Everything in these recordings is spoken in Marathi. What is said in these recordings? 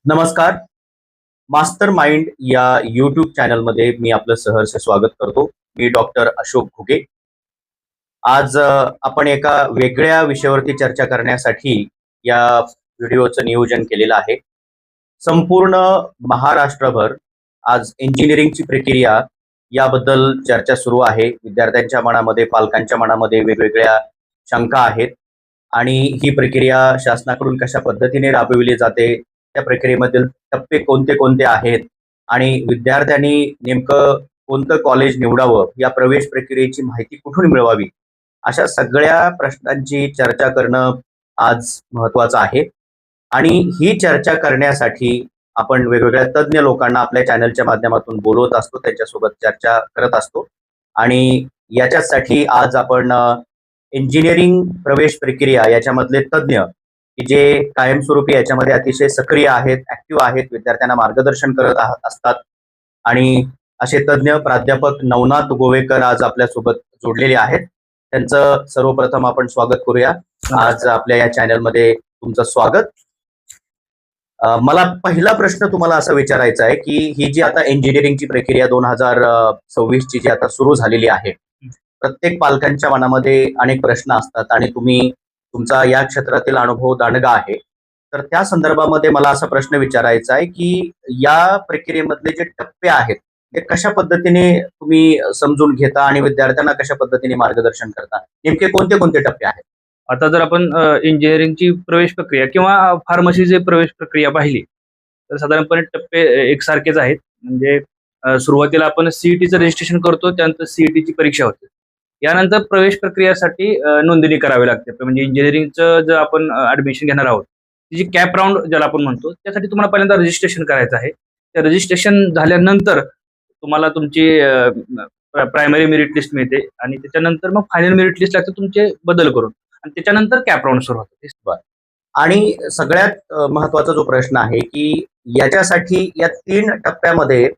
नमस्कार. मास्टर माइंड या यूट्यूब चॅनलमध्ये मी आपलं सहर्ष स्वागत करतो. मी डॉक्टर अशोक घुगे. आज आपण एका वेगळ्या विषयावरती चर्चा करण्यासाठी या व्हिडिओचं नियोजन केलेलं आहे. संपूर्ण महाराष्ट्रभर आज इंजिनिअरिंगची प्रक्रिया याबद्दल चर्चा सुरू आहे. विद्यार्थ्यांच्या मनामध्ये, पालकांच्या मनामध्ये वेगवेगळ्या शंका आहेत आणि ही प्रक्रिया शासनाकडून कशा पद्धतीने राबविली जाते, त्या प्रक्रियेमधील टप्पे कोणते कोणते आहेत आणि विद्यार्थ्यांनी नेमकं कोणतं कॉलेज निवडावं, या प्रवेश प्रक्रियेची माहिती कुठून मिळवावी, अशा सगळ्या प्रश्नांची चर्चा करणं आज महत्त्वाचं आहे. आणि ही चर्चा करण्यासाठी आपण वेगवेगळ्या तज्ज्ञ लोकांना आपल्या चॅनलच्या माध्यमातून बोलवत असतो, त्यांच्यासोबत चर्चा करत असतो. आणि याच्यासाठी आज आपण इंजिनिअरिंग प्रवेश प्रक्रिया याच्यामधले तज्ज्ञ, की जे कायमस्वरूपी याच्यामध्ये अतिशय सक्रिय आहेत, ऍक्टिव्ह आहेत, विद्यार्थ्यांना मार्गदर्शन करत असतात, आणि असे तज्ज्ञ प्राध्यापक नवनाथ गोवेकर आज आपल्यासोबत जोडलेले आहेत. त्यांचं सर्वप्रथम आपण स्वागत करूया. आज आपल्या या चॅनलमध्ये तुमचं स्वागत. मला पहिला प्रश्न तुम्हाला असा विचारायचा आहे की ही जी आता इंजिनिअरिंगची प्रक्रिया 2026 ची जी आता सुरू झालेली आहे, प्रत्येक पालकांच्या मनामध्ये अनेक प्रश्न असतात आणि तुम्ही तुमचा या क्षेत्रातील अनुभव दांडगा आहे. तर त्या संदर्भामध्ये मला असा प्रश्न विचारायचा आहे की या प्रक्रियेमधले जे टप्पे आहेत ते कशा पद्धतीने तुम्ही समजून घेता आणि विद्यार्थ्यांना कशा पद्धतीने मार्गदर्शन करता, नेमके कोणते कोणते टप्पे आहेत? आता जर आपण इंजिनिअरिंगची प्रवेश प्रक्रिया किंवा फार्मसीची प्रवेश प्रक्रिया पाहिली तर साधारणपणे टप्पे एकसारखेच आहेत. म्हणजे सुरुवातीला आपण सीईटीचं रजिस्ट्रेशन करतो, त्यानंतर सीईटीची परीक्षा होते, यानंतर प्रवेश प्रक्रियेसाठी नोंदणी करावी लागते. म्हणजे इंजिनिअरिंगचं जर आपण ऍडमिशन घेणार आहोत, तिची कॅप राऊंड ज्याला आपण म्हणतो, त्यासाठी तुम्हाला पहिल्यांदा रजिस्ट्रेशन करायचं आहे. त्या रजिस्ट्रेशन झाल्यानंतर तुम्हाला तुमची प्रायमरी मेरिट लिस्ट मिळते आणि त्याच्यानंतर मग फायनल मेरिट लिस्ट लागते तुमचे बदल करून, आणि त्याच्यानंतर कॅप राऊंड सुरू होतो. आणि सगळ्यात महत्वाचा जो प्रश्न आहे की याच्यासाठी या 3 टप्प्यामध्ये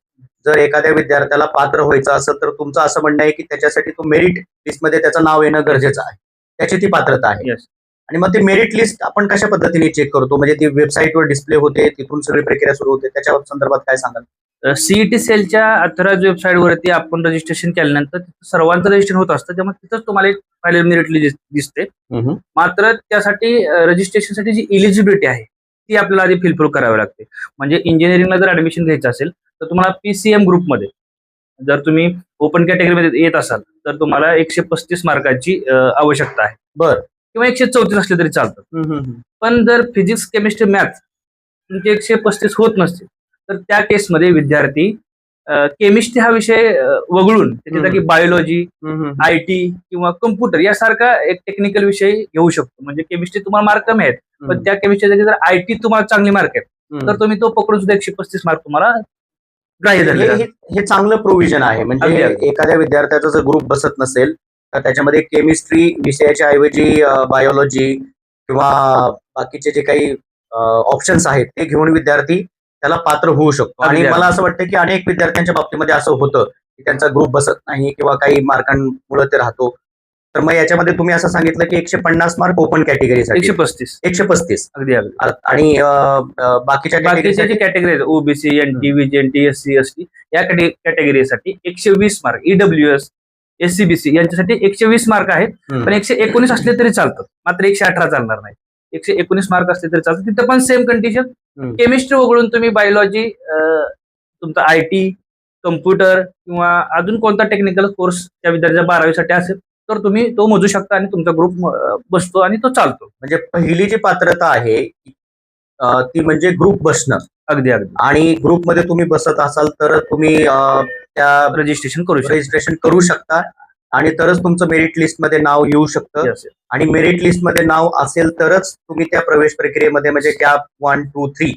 जर एखाद्या विद्यार्थ्याला पात्र व्हायचं असेल तर तुमचं असं म्हणणं आहे की त्याच्यासाठी तो मेरिट लिस्टमध्ये त्याचं नाव येणं गरजेचं आहे, त्याची ती पात्रता आहे. Yes. आणि मग ते मेरिट लिस्ट आपण कशा पद्धतीने चेक करतो? म्हणजे ती वेबसाईटवर डिस्प्ले होते, तिथून सगळी प्रक्रिया सुरू होते, त्याच्या संदर्भात काय सांगाल? सीईटी सेलच्या अथॉराइज्ड वेबसाईटवरती आपण रजिस्ट्रेशन केल्यानंतर सर्वांचं रजिस्ट्रेशन होत असतं, त्यामुळे तिथंच तुम्हाला एक फायनल मेरिट लिस्ट दिसते. मात्र त्यासाठी रजिस्ट्रेशनसाठी जी इलिजिबिलिटी आहे ती आपल्याला आधी फिलफिल करावी लागते. म्हणजे इंजिनिअरिंगला जर ऍडमिशन घ्यायचं असेल तर तुम्हाला पीसीएम ग्रुपमध्ये जर तुम्ही ओपन कॅटेगरीमध्ये येत असाल तर तुम्हाला 135 मार्काची आवश्यकता आहे. बरं. किंवा 134 असले तरी चालतं. पण जर फिजिक्स, केमिस्ट्री, मॅथ्स तुमचे 135 होत नसतील तर त्या केसमध्ये विद्यार्थी केमिस्ट्री हा विषय वगळून त्याच्या जागी बायोलॉजी, आयटी किंवा कम्प्युटर यासारखा एक टेक्निकल विषय घेऊ शकतो. म्हणजे केमिस्ट्री तुम्हाला मार्क कमी आहेत, पण त्या केमिस्ट्री जागी जर आयटी तुम्हाला चांगले मार्क आहेत तर तुम्ही तो पकडून सुद्धा 135 मार्क तुम्हाला ग्राह्य धरले. हे चांगलं प्रोव्हिजन आहे. म्हणजे एखाद्या विद्यार्थ्याचा जर ग्रुप बसत नसेल तर त्याच्यामध्ये केमिस्ट्री विषयाच्या ऐवजी बायोलॉजी किंवा बाकीचे जे काही ऑप्शन्स आहेत ते घेऊन विद्यार्थी त्याला पात्र होऊ शकतो. आणि मला असं वाटतं की अनेक विद्यार्थ्यांच्या बाबतीमध्ये असं होतं की त्यांचा ग्रुप बसत नाही किंवा काही मार्कांमुळे ते राहतो. तर मग याच्यामध्ये तुम्ही असं सांगितलं की 150 मार्क ओपन कॅटेगरीसाठी, 135 अगदी अगदी. आणि बाकीच्या category OBC, NT, VJNT, SC, ST या कॅटेगरीसाठी 120 मार्क, ईडब्ल्यूएस, एससीबीसी यांच्यासाठी 120 मार्क आहेत. पण 119 असले तरी चालतं, मात्र 118 चालणार नाही. 119 मार्क असले तरी चालतं. तिथं पण सेम कंडिशन, केमिस्ट्री वगळून तुम्ही बायोलॉजी, तुमचा आयटी, कम्प्युटर किंवा अजून कोणता टेक्निकल कोर्स त्या विद्यार्थ्याच्या 12वी साठी असेल तर तुम्ही तो मोजू शकता आणि तुमचा ग्रुप बसतो आणि तो चालतो. म्हणजे पहिली जी पात्रता आहे ती म्हणजे ग्रुप बसणं. अगदी अगदी. आणि ग्रुपमध्ये तुम्ही बसत असाल तर तुम्ही त्या रजिस्ट्रेशन करू शकता आणि तरच तुमचं मेरिट लिस्टमध्ये नाव येऊ शकतं. आणि मेरिट लिस्टमध्ये नाव असेल तरच तुम्ही त्या प्रवेश प्रक्रियेमध्ये, म्हणजे कॅप 1, 2, 3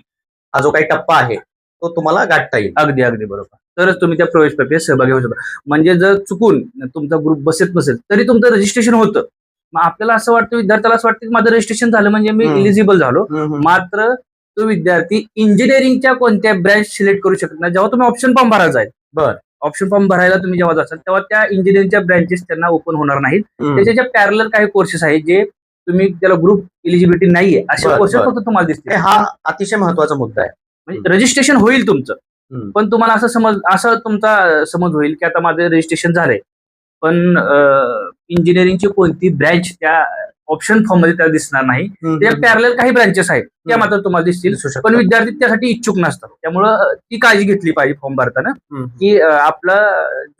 हा जो काही टप्पा आहे तो तुम्हाला गाठता येईल. अगदी अगदी बरोबर. तरच तुम्ही त्या प्रवेश प्रक्रियेत सहभागी होऊ शकता. म्हणजे जर चुकून तुमचा ग्रुप बसत नसेल तरी तुमचं रजिस्ट्रेशन होतं. मग आपल्याला असं वाटतं, विद्यार्थ्याला असं वाटतं की माझं रजिस्ट्रेशन झालं म्हणजे मी इलिजिबल झालो. मात्र तो विद्यार्थी इंजिनिअरिंगच्या कोणत्या ब्रँच सिलेक्ट करू शकत नाही. जेव्हा तुम्ही ऑप्शन फॉर्म भरायचा आहे, बरं, ऑप्शन फॉर्म भरायला तुम्ही जेव्हा जाल तेव्हा त्या इंजिनिअरिंगच्या ब्रँचेस त्यांना ओपन होणार नाहीत. त्याच्या पॅरलल काही कोर्सेस आहेत जे तुम्ही त्याला ग्रुप इलिजिबिलिटी नाहीये अशा कोर्सेस फक्त तुम्हाला दिसतील. हा अतिशय महत्वाचा मुद्दा आहे. म्हणजे रजिस्ट्रेशन होईल तुमचं, हम्म. पण तुम्हाला असं तुमचा समज होईल की आता माझं रजिस्ट्रेशन झालंय, पण इंजिनिअरिंगची कोणती ब्रँच त्या ऑप्शन फॉर्म मध्ये त्याला दिसणार नाही. त्या पॅरलल काही ब्रांचेस आहेत त्या मात्र तुम्हाला दिसतील, दिसू शकतात. पण विद्यार्थी त्यासाठी इच्छुक नसतात. त्यामुळं ती काळजी घेतली पाहिजे फॉर्म भरताना, की आपला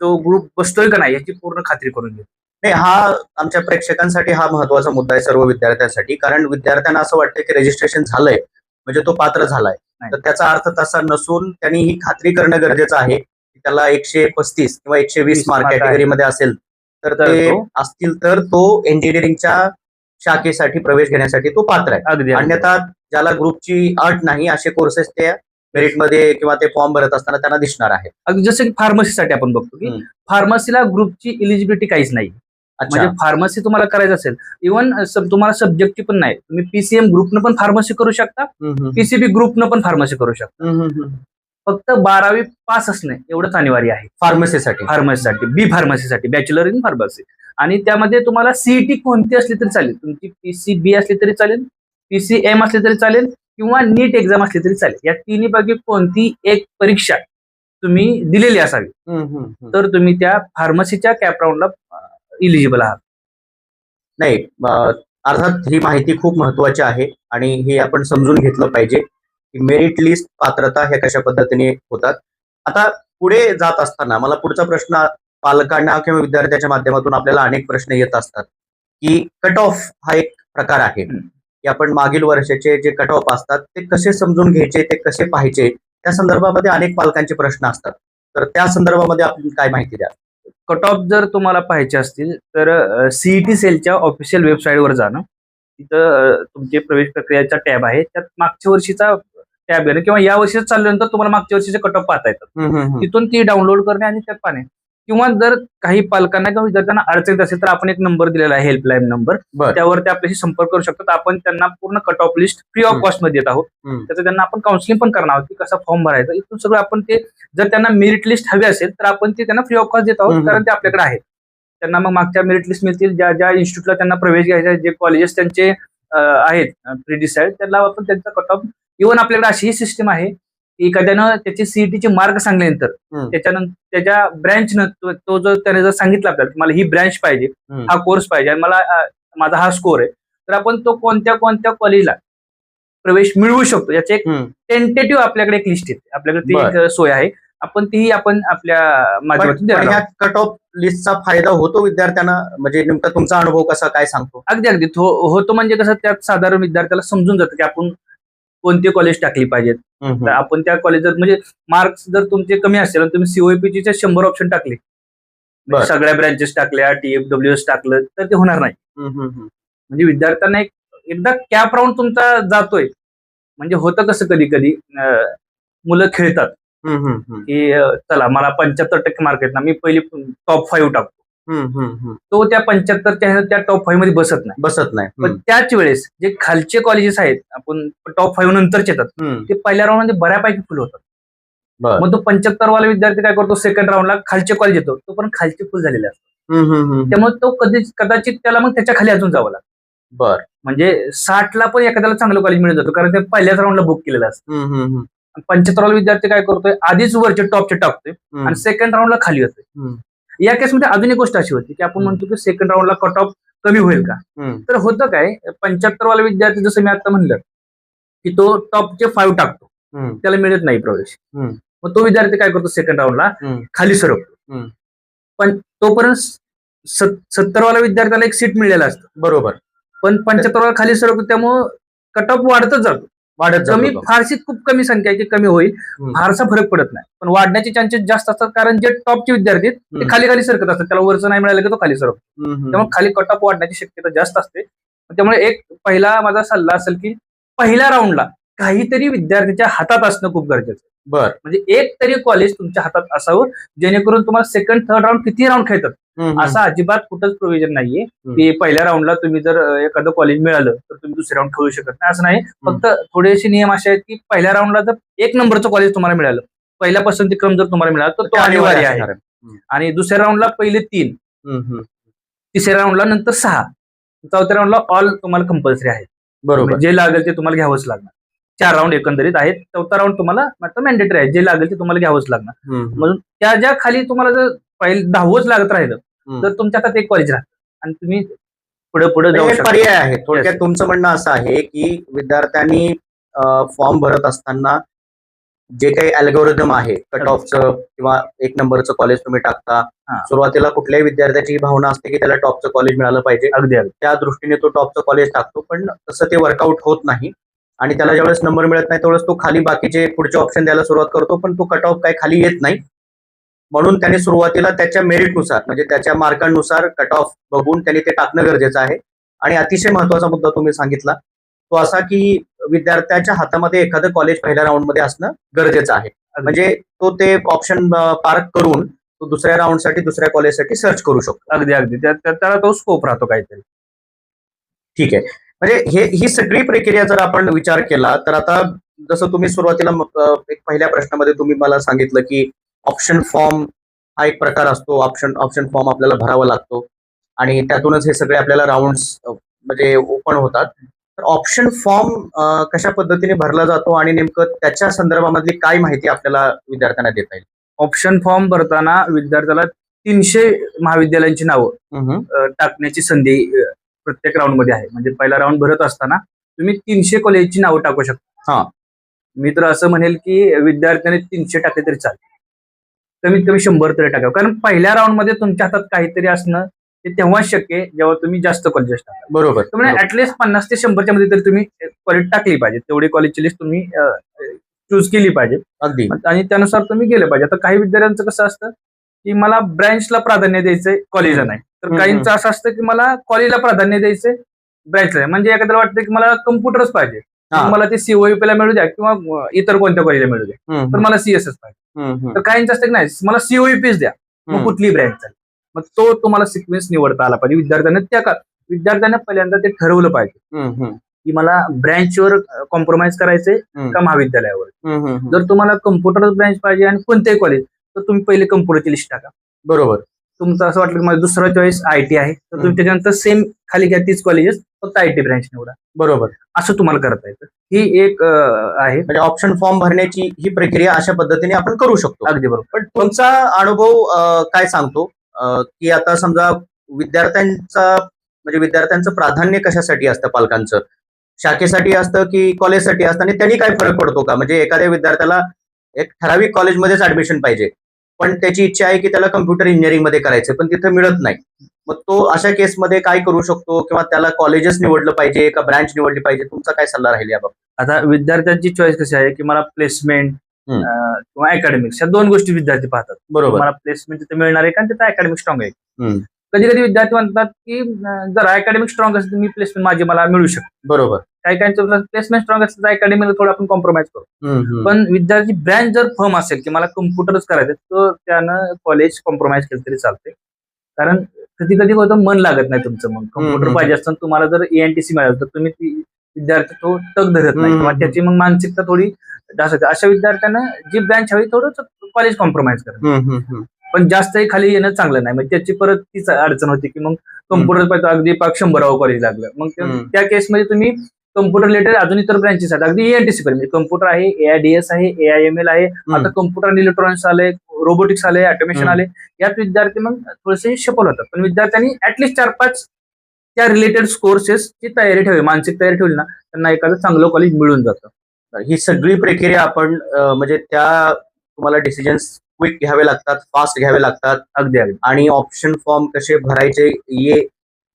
जो ग्रुप बसतोय का नाही याची पूर्ण खात्री करून घ्या. नाही, हा आमच्या प्रेक्षकांसाठी हा महत्वाचा मुद्दा आहे, सर्व विद्यार्थ्यांसाठी. कारण विद्यार्थ्यांना असं वाटतं की रजिस्ट्रेशन झालंय म्हणजे तो पात्र झालाय, नाही. तर त्याचा अर्थ तसा नसून त्यांनी ही खात्री करणं गरजेचं आहे की त्याला 135 किंवा 120 मार्क मार्क आहे. कॅटेगरीमध्ये असेल तर तर ते तो- असतील तर तो इंजिनिअरिंगच्या शाखेसाठी प्रवेश घेण्यासाठी तो पात्र आहे. अगदी अन्यथा ज्याला ग्रुपची अट नाही असे कोर्सेस ते मेरिटमध्ये किंवा ते फॉर्म भरत असताना त्यांना दिसणार आहे. अगदी जसं की फार्मसीसाठी आपण बघतो की फार्मसीला ग्रुपची इलिजिबिलिटी काहीच नाही. म्हणजे फार्मसी तुम्हाला करायचं असेल, इव्हन तुम्हाला सब्जेक्टची पण नाही, तुम्ही पीसीएम ग्रुपनं पण फार्मसी करू शकता, पीसीबी ग्रुपनं पण फार्मसी करू शकता. फक्त 12वी पास असणे एवढंच अनिवार्य आहे फार्मसीसाठी, बी फार्मसीसाठी, बॅचलर इन फार्मसी. आणि त्यामध्ये तुम्हाला सीईटी कोणती असली तरी चालेल, तुमची पीसीबी असली तरी चालेल, पीसीएम असली तरी चालेल, किंवा नीट एक्झाम असली तरी चालेल. या तिन्ही पैकी कोणती एक परीक्षा तुम्ही दिलेली असावी, तर तुम्ही त्या फार्मसीच्या कॅप राऊंडला इलिजिबल आहात. नाही, अर्थात ही माहिती खूप महत्वाची आहे आणि हे आपण समजून घेतलं पाहिजे की मेरिट लिस्ट, पात्रता हे कशा पद्धतीने होतात. आता पुढे जात असताना मला पुढचा प्रश्न, पालकांना किंवा विद्यार्थ्याच्या माध्यमातून आपल्याला अनेक प्रश्न येत असतात की कट ऑफ हा एक प्रकार आहे की आपण मागील वर्षाचे जे कट ऑफ असतात ते कसे समजून घ्यायचे, ते कसे पाहायचे, त्या संदर्भामध्ये अनेक पालकांचे प्रश्न असतात. तर त्या संदर्भामध्ये आपण काय माहिती द्या? कट ऑफ जर तुम्हाला पाहायचे असतील तर सीईटी सेलच्या ऑफिशियल वेबसाईटवर जाणं, तिथं तुमचे प्रवेश प्रक्रियाचा टॅब आहे, त्यात मागच्या वर्षीचा टॅब आहे किंवा या वर्षीच चालल्यानंतर तुम्हाला मागच्या वर्षीचे कट ऑफ पाहता येतात. तिथून ती डाउनलोड करणे आणि त्यात पाहणे. किंवा जर काही पालकांना किंवा विद्यार्थ्यांना अडचणीत असेल तर आपण एक नंबर दिलेला आहे, हेल्पलाईन नंबर, त्यावर ते आपल्याशी संपर्क करू शकतात. आपण त्यांना पूर्ण cut off list free of cost मध्ये देत आहोत. त्याचं त्यांना आपण काउन्सिलिंग पण करणार आहोत की कसा फॉर्म भरायचा. इथून सगळं आपण ते, जर त्यांना मेरिट लिस्ट हवी असेल तर आपण ते त्यांना फ्री ऑफ कॉस्ट देत आहोत, कारण ते आपल्याकडे आहेत. त्यांना मग मागच्या मेरिट लिस्ट मिळतील, ज्या ज्या इन्स्टिट्यूटला त्यांना प्रवेश घ्यायचा, जे कॉलेजेस त्यांचे आहेत प्री डिसाइड, त्याला आपण त्यांचा कट ऑफ. इव्हन आपल्याकडे अशीही सिस्टम आहे, एखाद्यानं त्याची सीईटीचे मार्क सांगल्यानंतर त्याच्यानंतर त्याच्या ब्रँचनं तो जर त्याने जर सांगितलं आपल्याला की मला ही ब्रँच पाहिजे, हा कोर्स पाहिजे आणि मला माझा हा स्कोर आहे, तर आपण तो कोणत्या कोणत्या कॉलेजला प्रवेश मिळवू शकतो याचे एक टेंटेटिव्ह आपल्याकडे एक लिस्ट येते. आपल्याकडे ती एक सोय आहे, आपण तीही आपण आपल्या माध्यमातून देणार आहोत. कट ऑफ लिस्टचा फायदा होतो विद्यार्थ्यांना, म्हणजे नेमका तुमचा अनुभव कसा काय सांगतो? अगदी होतो. म्हणजे कसं, त्यात साधारण विद्यार्थ्याला समजून जातं की आपण कोणते कॉलेज टाकली पाहिजेत. तर आपण त्या कॉलेजात, म्हणजे मार्क्स जर तुमचे कमी असेल आणि तुम्ही सीओईपीचे 100 ऑप्शन टाकले, सगळ्या ब्रँचेस टाकल्या, TFWS टाकलं, तर ते होणार नाही. म्हणजे विद्यार्थ्यांना एकदा कॅप राऊंड तुमचा जातोय, म्हणजे होतं कसं कधी कधी मुलं खेळतात की चला मला 75% मार्क आहेत ना, मी पहिली टॉप 5 टाकतो. तो त्या 75 त्या टॉप 5 मध्ये बसत नाही. पण त्याच वेळेस जे खालचे कॉलेजेस आहेत, आपण टॉप 5 नंतरचे येतात, ते पहिल्या राऊंड मध्ये बऱ्यापैकी फुल होतात. मग तो 75 वाला विद्यार्थी काय करतो, सेकंड राऊंडला खालचे कॉलेज येतो, तो पण खालचे फुल झालेले असतात. त्यामुळे तो कदाचित त्याला मग त्याच्या खाली अजून जावं लागतं. म्हणजे 60ला पण एखाद्याला चांगलं कॉलेज मिळून जातो, कारण ते पहिल्याच राऊंडला बुक केलेलं असतं. 75 वाला विद्यार्थी काय करतोय, आधीच वरचे टॉपचे टाकतोय आणि सेकंड राऊंडला खाली येतोय. या केसमध्ये अजून एक गोष्ट अशी होती की आपण म्हणतो की सेकंड राऊंडला कट ऑफ कमी होईल का, तर होतं काय, 75 वाला विद्यार्थी जसं मी आता म्हणलं की तो टॉपचे 5 टाकतो, त्याला मिळत नाही प्रवेश. मग तो विद्यार्थी काय करतो, सेकंड राऊंडला खाली सरकतो. पण तोपर्यंत 70 वाला विद्यार्थ्याला एक सीट मिळालेलं असतं, बरोबर, पण 75 वाला खाली सरकतो, त्यामुळं कट ऑफ वाढतच जातो. कमी, फारशी खूप कमी संख्या आहे की कमी होईल, फारसा फरक पडत नाही, पण वाढण्याचे चान्सेस जास्त असतात, कारण जे टॉपचे विद्यार्थी आहेत ते खाली खाली सरकत असतात, त्याला वरचं नाही मिळालं की तो खाली सरकतो. त्यामुळे खाली कट ऑफ वाढण्याची शक्यता जास्त असते. त्यामुळे एक पहिला माझा सल्ला असेल की पहिल्या राऊंडला काहीतरी विद्यार्थ्याच्या हातात असणं खूप गरजेचं आहे. म्हणजे एक तरी कॉलेज तुमच्या हातात असावं, जेणेकरून तुम्हाला सेकंड थर्ड राऊंड किती राऊंड खेळतात असं अजिबात कुठंच प्रोव्हिजन नाहीये की पहिल्या राऊंडला तुम्ही जर एखादं कॉलेज मिळालं तर तुम्ही दुसऱ्या राऊंड खेळू शकत नाही, असं नाही. फक्त थोडेसे नियम असे आहेत की पहिल्या राऊंडला जर 1 नंबरचं कॉलेज तुम्हाला मिळालं, पहिल्या पसंती क्रम जर तुम्हाला मिळाला तर तो अनिवार्य आहे. आणि दुसऱ्या राऊंडला पहिले 3, तिसऱ्या राऊंडला नंतर 6, चौथ्या राऊंडला ऑल तुम्हाला कंपल्सरी आहे. बरोबर, जे लागेल ते तुम्हाला घ्यावंच लागणार. 4 राऊंड एकंदरीत आहेत. 4था राऊंड तुम्हाला मॅन्डेटरी आहे, जे लागेल ते तुम्हाला घ्यावंच लागणार. म्हणून त्या ज्या खाली तुम्हाला जर पहिले 10वंच लागत राहिलं तर तुमच्या हातात एक कॉलेज राहतं आणि तुम्ही पुढे पुढे जाऊ हे शकता. पर्याय आहे. थोडक्यात तुमचं म्हणणं असं आहे की विद्यार्थ्यांनी फॉर्म भरत असताना जे काही अल्गोरिदम आहे, कट ऑफचं किंवा 1 नंबरचं कॉलेज तुम्ही टाकता, सुरुवातीला कुठल्याही विद्यार्थ्याची ही भावना असते की त्याला टॉपचं कॉलेज मिळालं पाहिजे. अगदी अगदी त्या दृष्टीने तो टॉपचं कॉलेज टाकतो, पण तसं ते वर्कआउट होत नाही आणि त्याला ज्यावेळेस नंबर मिळत नाही त्यावेळेस तो खाली बाकीचे पुढचे ऑप्शन द्यायला सुरुवात करतो, पण तो कट ऑफ काही खाली येत नाही. म्हणून त्याने सुरुवातीला त्याच्या मेरिटनुसार म्हणजे त्याच्या मार्कांनुसार कट ऑफ बघून त्याने ते टाकणं गरजेचं आहे. आणि अतिशय महत्वाचा मुद्दा तुम्ही सांगितला तो असा की विद्यार्थ्याच्या हातामध्ये एखादं कॉलेज पहिल्या राऊंडमध्ये असणं गरजेचं आहे. म्हणजे तो ते ऑप्शन पार्क करून तो दुसऱ्या राऊंडसाठी दुसऱ्या कॉलेजसाठी सर्च करू शकतो. अगदी अगदी त्याला तो स्कोप राहतो काहीतरी. ठीक आहे. म्हणजे ही सगळी प्रक्रिया जर आपण विचार केला तर आता जसं तुम्ही सुरुवातीला एक पहिल्या प्रश्नामध्ये तुम्ही मला सांगितलं की ऑप्शन फॉर्म हा एक प्रकार असतो. ऑप्शन फॉर्म आपल्याला भरावा लागतो आणि त्यातूनच हे सगळे आपल्याला राऊंड्स म्हणजे ओपन होतात. तर ऑप्शन फॉर्म कशा पद्धतीने भरला जातो आणि नेमकं त्याच्या संदर्भामधली काय माहिती आपल्याला विद्यार्थ्यांना देता येईल? ऑप्शन फॉर्म भरताना विद्यार्थ्याला 300 महाविद्यालयांची नावं टाकण्याची संधी प्रत्येक राऊंड मध्ये आहे. म्हणजे पहिला राऊंड भरत असताना तुम्ही 300 कॉलेजची नावं टाकू शकता. मी तर असं म्हणेल की विद्यार्थ्यांनी 300 टाकले तरी चालेल, कमीत कमी 100 तरी टाकावं. कारण पहिल्या राऊंड मध्ये तुमच्या हातात काहीतरी असणं ते तेव्हाच शक्य आहे जेव्हा तुम्ही जास्त कॉलेजेस टाका. बरोबर. म्हणजे ऍटलीस्ट 50 ते 100च्या मध्ये तरी तुम्ही कॉलेज टाकली पाहिजे. तेवढी कॉलेजची लिस्ट तुम्ही चूज केली पाहिजे. अगदी. आणि त्यानुसार तुम्ही गेले पाहिजे. आता काही विद्यार्थ्यांचं कसं असतं की मला ब्रँचला प्राधान्य द्यायचंय, कॉलेजला नाही. तर काहींचं असं असतं की मला कॉलेजला प्राधान्य द्यायचंय, ब्रँचला नाही. म्हणजे एखाद्याला वाटतं की मला कम्प्युटरच पाहिजे, मला ते COEP ला मिळू द्या किंवा इतर कोणत्या कॉलेजला मिळू द्या, तर मला CSS पाहिजे. तर काहींचं असतं की नाही मला COEPच द्या, मग कुठली ब्रँच चालेल. मग तो तुम्हाला सिक्वेन्स निवडता आला पाहिजे. विद्यार्थ्यांना पहिल्यांदा ते ठरवलं पाहिजे की मला ब्रँचवर कॉम्प्रोमाइज करायचंय का महाविद्यालयावर. जर तुम्हाला कम्प्युटर ब्रँच पाहिजे आणि कोणतेही कॉलेज, तर तुम्ही पहिले कम्प्युटरची लिस्ट टाका. बरोबर. तुमचं असं वाटलं की माझा दुसरा चॉईस IT आहे, तर तुम्ही त्याच्यानंतर सेम खाली घ्या तीच कॉलेजेस, फक्त IT ब्रँच निवडा. बरोबर. असं तुम्हाला करता येतं. ही एक आहे. म्हणजे ऑप्शन फॉर्म भरण्याची ही प्रक्रिया अशा पद्धतीने आपण करू शकतो. अगदी बरोबर. पण तुमचा अनुभव काय सांगतो की आता समजा विद्यार्थ्यांचं प्राधान्य कशासाठी असतं? पालकांचं शाखेसाठी असतं की कॉलेजसाठी असतं आणि त्यांनी काय फरक पडतो का? म्हणजे एखाद्या विद्यार्थ्याला एक ठराविक कॉलेजमध्येच ऍडमिशन पाहिजे, पण त्याची इच्छा आहे की त्याला कम्प्युटर इंजिनिअरिंग मध्ये करायचं, पण तिथं मिळत नाही. मग तो अशा केसमध्ये काय करू शकतो किंवा त्याला कॉलेजेस निवडलं पाहिजे का ब्रँच निवडली पाहिजे? तुमचा काय सल्ला राहील याबाबत? आता विद्यार्थ्यांची चॉईस कशी आहे की मला प्लेसमेंट किंवा अकॅडमिक्स, या 2 गोष्टी विद्यार्थी पाहतात. बरोबर. मला प्लेसमेंट तिथे मिळणार आहे का तिथे अकॅडमिक स्ट्रॉंग आहे. कधी कधी विद्यार्थी म्हणतात की जर अकॅडमिक स्ट्रॉंग असेल तर मी प्लेसमेंट मला मिळू शकते. बरोबर. काही प्लेसमेंट स्ट्रॉंग असेल तर अकॅडमिक थोडं आपण कॉम्प्रोमाइज करू. पण विद्यार्थी ब्रँच जर फर्म असेल की मला कम्प्युटरच करायचं, तर त्यानं कॉलेज कॉम्प्रोमाइज केलं तरी चालते. कारण कधी कधी होतं मन लागत नाही तुमचं, मग कम्प्युटर पाहिजे असताना तुम्हाला जर ENTC मिळालं तर तुम्ही विद्यार्थी तो तग धरत नाही किंवा त्याची मग मानसिकता थोडी जास्त. अशा विद्यार्थ्यांना जी ब्रँच हवी थोडं कॉलेज कॉम्प्रोमाइज करा, पण जास्तही खाली येणं चांगलं नाही. म्हणजे त्याची परत तीच अडचण होती की मग कम्प्युटर पाहिजे अगदी 100 कॉलेज लागलं. मग त्या केसमध्ये तुम्ही कम्प्युटर रिलेटेड अजून इतर ब्रँचेस आहेत, अगदी ENTC पर्यंत कम्प्युटर आहे, AIDS आहे, AIML आहे, आता कम्प्युटर आणि इलेक्ट्रॉनिक्स आले, रोबोटिक्स आले, ऑटोमेशन आले. यात विद्यार्थी मग थोडेसे सफल होतात. पण विद्यार्थ्यांनी ऍटलीस्ट 4-5 त्या रिलेटेड कोर्सेसची तयारी ठेवली, मानसिक तयारी ठेवली ना, त्यांना एखादं चांगलं कॉलेज मिळून जातं. ही सगळी प्रक्रिया आपण म्हणजे त्या तुम्हाला डिसिजन्स क्विक घ्यावे लागतात, फास्ट घ्यावे लागतात. अगदी अगदी. आणि ऑप्शन फॉर्म कसे भरायचे हे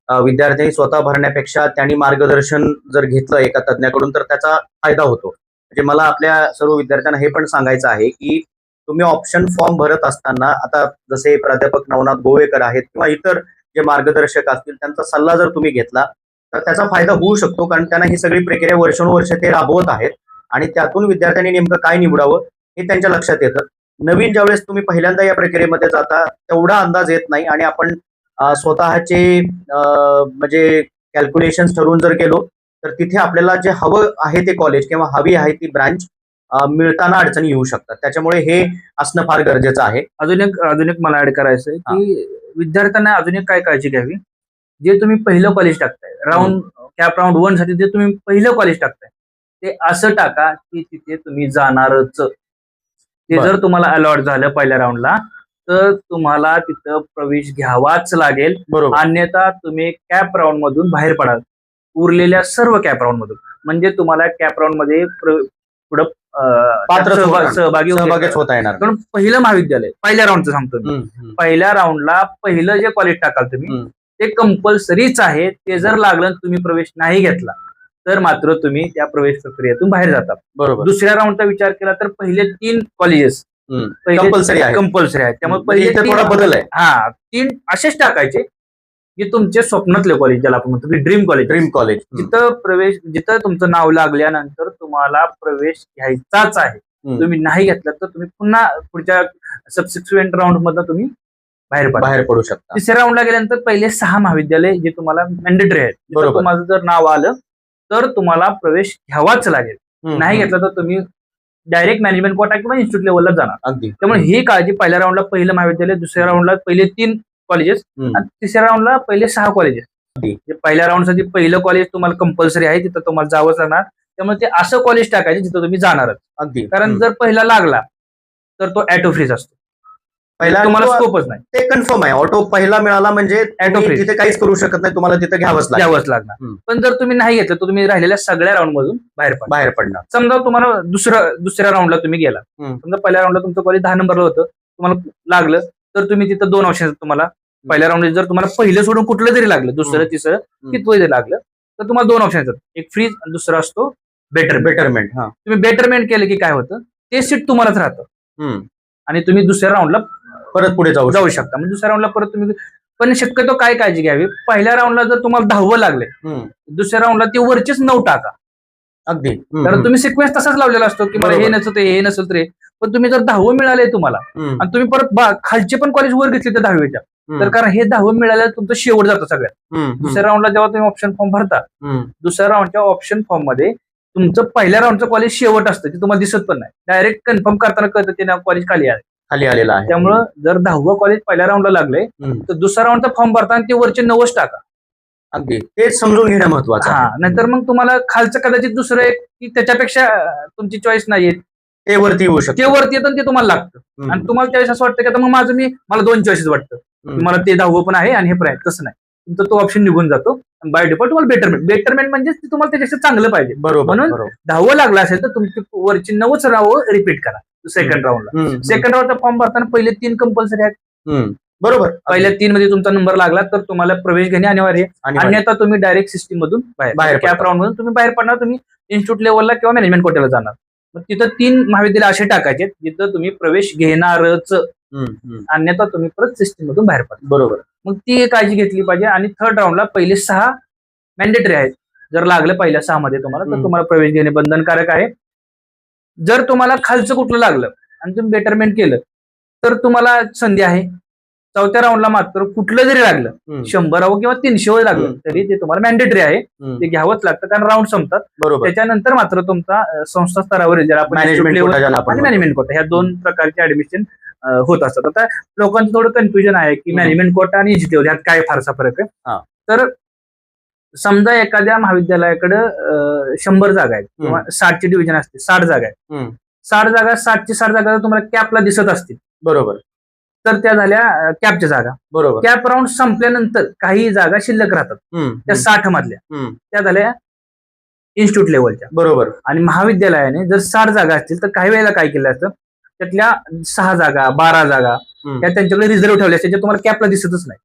विद्यार्थ्यांनी स्वतः भरण्यापेक्षा त्यांनी मार्गदर्शन जर घेतलं एका तज्ञाकडून तर त्याचा फायदा होतो. म्हणजे मला आपल्या सर्व विद्यार्थ्यांना हे पण सांगायचं आहे की तुम्ही ऑप्शन फॉर्म भरत असताना आता जसे प्राध्यापक नवनाथ गोवेकर आहेत किंवा इतर जे मार्गदर्शक असतील त्यांचा सल्ला जर तुम्ही घेतला तर त्याचा फायदा होऊ शकतो. कारण त्यांना ही सगळी प्रक्रिया वर्षानुवर्ष ते राबवत आहेत आणि त्यातून विद्यार्थ्यांनी नेमकं काय निवडावं हे त्यांच्या लक्षात येतं. नवीन ज्यावेळेस तुम्ही पहिल्यांदा या प्रक्रियेमध्ये जाता तेवढा अंदाज येत नाही आणि आपण स्वतःचे म्हणजे कॅल्क्युलेशन्स ठरवून जर गेलो तर तिथे आपल्याला जे हवं आहे ते कॉलेज किंवा हवी आहे ती ब्रँच मिळताना अडचणी येऊ शकतात. त्याच्यामुळे हे असणं फार गरजेचं आहे. अजून एक मला ऍड करायचं आहे की विद्यार्थ्यांना अजून एक काय काळजी घ्यावी, जे तुम्ही पहिलं कॉलेज टाकताय कॅप राऊंड 1 साठी जे तुम्ही पहिलं कॉलेज टाकताय ते असं टाका की तिथे तुम्ही जाणारच. ते बरं. जर तुम्हाला अलॉट झालं पहिल्या राऊंडला तर तुम्हाला तिथं प्रवेश घ्यावाच लागेल. बरोबर. अन्यथा तुम्ही कॅप राऊंड मधून बाहेर पडाल. उरलेल्या सर्व कॅप राऊंड मधून. म्हणजे तुम्हाला कॅप राऊंड मध्ये पुढं पात्रच होणार. सहभागी सहभागीच होता येणार. कारण पहिलं महाविद्यालय पहिल्या राऊंडचं सांगतो मी. पहिल्या राऊंडला पहिलं जे कॉलेज टाकाल तुम्ही ते कंपल्सरीच आहे. ते जर लागलं आणि तुम्ही प्रवेश नाही घेतला तर मात्र तुम्ही त्या प्रवेश प्रक्रियेतून बाहेर जाता. बरोबर. दुसऱ्या राऊंडचा विचार केला तर पहिले 3 कॉलेजेस कंपल्सरी आहे. कंपल्सरी आहेत. त्यामुळे म्हणजे इथे थोडा बदल आहे. 3 असेच टाकायचे की तुमचे स्वप्नातले कॉलेज, ज्याला आपण म्हणतो की ड्रीम कॉलेज, जिथं तुमचं नाव लागल्यानंतर तुम्हाला प्रवेश घ्यायचाच आहे. तुम्ही नाही घेतला तर तुम्ही पुन्हा पुढच्या सबसिक्वेंट राऊंड मधून तुम्ही बाहेर पडू शकता. तिसऱ्या राऊंडला गेल्यानंतर पहिले 6 महाविद्यालय जे तुम्हाला मॅन्डेटरी आहेत. तुम्हाला जर नाव आलं तर तुम्हाला प्रवेश घ्यावाच लागेल. नाही घेतला तर तुम्ही डायरेक्ट मॅनेजमेंट कोटा किंवा इन्स्टिट्यूट लेवलला जाणार. अगदी. त्यामुळे ही काळजी, पहिल्या राऊंडला पहिलं महाविद्यालय, दुसऱ्या राऊंडला पहिले 3 कॉलेजेस आणि तिसऱ्या राऊंडला पहिले 6 कॉलेजेस. पहिल्या राऊंडसाठी पहिलं कॉलेज तुम्हाला कंपल्सरी आहे, तिथं तुम्हाला जावंच लागणार. त्यामुळे ते असं कॉलेज टाकायचे जिथं तुम्ही जाणारच. अगदी. कारण जर पहिला लागला तर तो ॲटो फ्रीज असतो. पहिला तुम्हाला स्कोपच नाही. ते कन्फर्म आहे. ऑटो पहिला मिळाला म्हणजे ऑटो फ्री, तिथे काहीच करू शकत नाही. तुम्हाला तिथे घ्यावंच लागणार. पण जर तुम्ही नाही घेतलं तर तुम्ही राहिलेल्या सगळ्या राऊंड मधून बाहेर पडणार. समजा तुम्हाला दुसऱ्या राऊंडला तुम्ही गेला. समजा पहिल्या राऊंडला तुमचं कॉलेज 10 नंबरला होतं, तुम्हाला लागलं तर तुम्ही तिथं 2 ऑप्शन आहेत तुम्हाला. पहिल्या राऊंड जर तुम्हाला पहिलं सोडून कुठलं जरी लागलं, दुसरं तिसरं कितवं जरी लागलं तर तुम्हाला 2 ऑप्शन येतात. एक फ्रीज आणि दुसरा असतो बेटरमेंट. तुम्ही बेटरमेंट केलं की काय होतं, ते सीट तुम्हालाच राहतं आणि तुम्ही दुसऱ्या राऊंडला परत पुढे जाऊ शकता. म्हणजे दुसऱ्या राऊंडला परत तुम्ही, पण शक्यतो काय काळजी घ्यावी, पहिल्या राऊंडला जर तुम्हाला 10वं लागले, दुसऱ्या राऊंडला ते वरचेच 9 टाका. अगदी. कारण तुम्ही सिक्वेन्स तसाच लावलेला असतो की मला हे नसतं हे नसेल तर, पण तुम्ही जर 10वं मिळालंय तुम्हाला आणि तुम्ही परत खालचे पण कॉलेज वर घेतले तर 10वीच्या, तर कारण हे 10वं मिळालं तुमचं शेवट जातं सगळ्यात. दुसऱ्या राऊंडला जेव्हा तुम्ही ऑप्शन फॉर्म भरता, दुसऱ्या राऊंडच्या ऑप्शन फॉर्म मध्ये तुमचं पहिल्या राऊंडचं कॉलेज शेवट असतं, ते तुम्हाला दिसत पण नाही. डायरेक्ट कन्फर्म करताना कळतं ते कॉलेज खाली आलेलं आहे. त्यामुळं जर 10वं कॉलेज पहिल्या राऊंडला लागलंय तर दुसऱ्या राऊंडचा फॉर्म भरताना ते वरचे 9च टाका. अगदी. तेच समजून घेणं महत्वाचं आहे. नाहीतर मग तुम्हाला खालचं कदाचित दुसरं एक की त्याच्यापेक्षा तुमची चॉईस नाहीये, ते वरती येऊ शकतं. ते वरती येतं ते तुम्हाला लागतं आणि तुम्हाला त्यावेळेस असं वाटतं की आता मग मला 2 चॉईसेस वाटतं, मला ते 10वं पण आहे आणि हे पण आहे. तसं नाही, तुमचा तो ऑप्शन निघून जातो. बाय डिफॉल्ट तुम्हाला बेटरमेंट म्हणजे तुम्हाला त्याच्यापेक्षा चांगलं पाहिजे. बरोबर. म्हणून 10वं लागलं असेल तर तुमची वरची 9च राऊंड रिपीट करा सेकंड राऊंडला. सेकंड राऊंडचा फॉर्म भरताना पहिले 3 कंपल्सरी आहेत. बरोबर. पहिल्या 3 मध्ये तुमचा नंबर लागला तर तुम्हाला प्रवेश घेणे अनिवार्य आहे. अन्यथा तुम्ही डायरेक्ट सिस्टीम मधून बाहेर कॅप राऊंड मधून तुम्ही बाहेर पडणार. तुम्ही इन्स्टिट्यूट लेवलला किंवा मॅनेजमेंट कोट्याला जाणार. मग तिथं 3 महाविद्यालय असे टाकायचे जिथं तुम्ही प्रवेश घेणारच, अन्यथा तुम्ही परत सिस्टीम मधून बाहेर पडता. बरोबर. मग ती काळजी घेतली पाहिजे. आणि थर्ड राऊंडला पहिले 6 मॅन्डेटरी आहेत. जर लागलं पहिल्या 6 मध्ये तुम्हाला तर तुम्हाला प्रवेश घेणे बंधनकारक आहे. जर तुम्हाला खालचं कुठलं लागलं आणि तुम्ही बेटरमेंट केलं तर तुम्हाला संधी आहे. चौथ्या राऊंडला मात्र कुठलं जरी लागलं, 100वं किंवा 300वं लागलं तरी ते तुम्हाला मॅन्डेटरी आहे, ते घ्यावंच लागतं कारण राऊंड संपतात. त्याच्यानंतर मात्र तुमचा संस्था स्तरावर ज्याला आपण मॅनेजमेंट कोटा, ह्या 2 प्रकारचे ऍडमिशन होत असतात. आता लोकांचं थोडं कन्फ्युजन आहे की मॅनेजमेंट कोटा आणि इन्स्टिट्यूट ह्यात काय फारसा फरक आहे. तर समजा एखाद्या महाविद्यालयाकडे 100 जागा आहेत किंवा 60ची डिव्हिजन असते, 60 जागा आहेत. 60ची 60 जागा तुम्हाला कॅपला दिसत असतील, बरोबर, तर त्या झाल्या कॅपच्या जागा. बरोबर. कॅप राऊंड संपल्यानंतर काही जागा शिल्लक राहतात, त्या 60 मधल्या त्या झाल्या इन्स्टिट्यूट लेवलच्या. बरोबर. आणि महाविद्यालयाने जर 60 जागा असतील तर काही वेळेला काय केलं असतं, त्यातल्या 6 जागा 12 जागा त्या त्यांच्याकडे रिझर्व्ह ठेवल्या असतात, जे तुम्हाला कॅपला दिसतच नाही.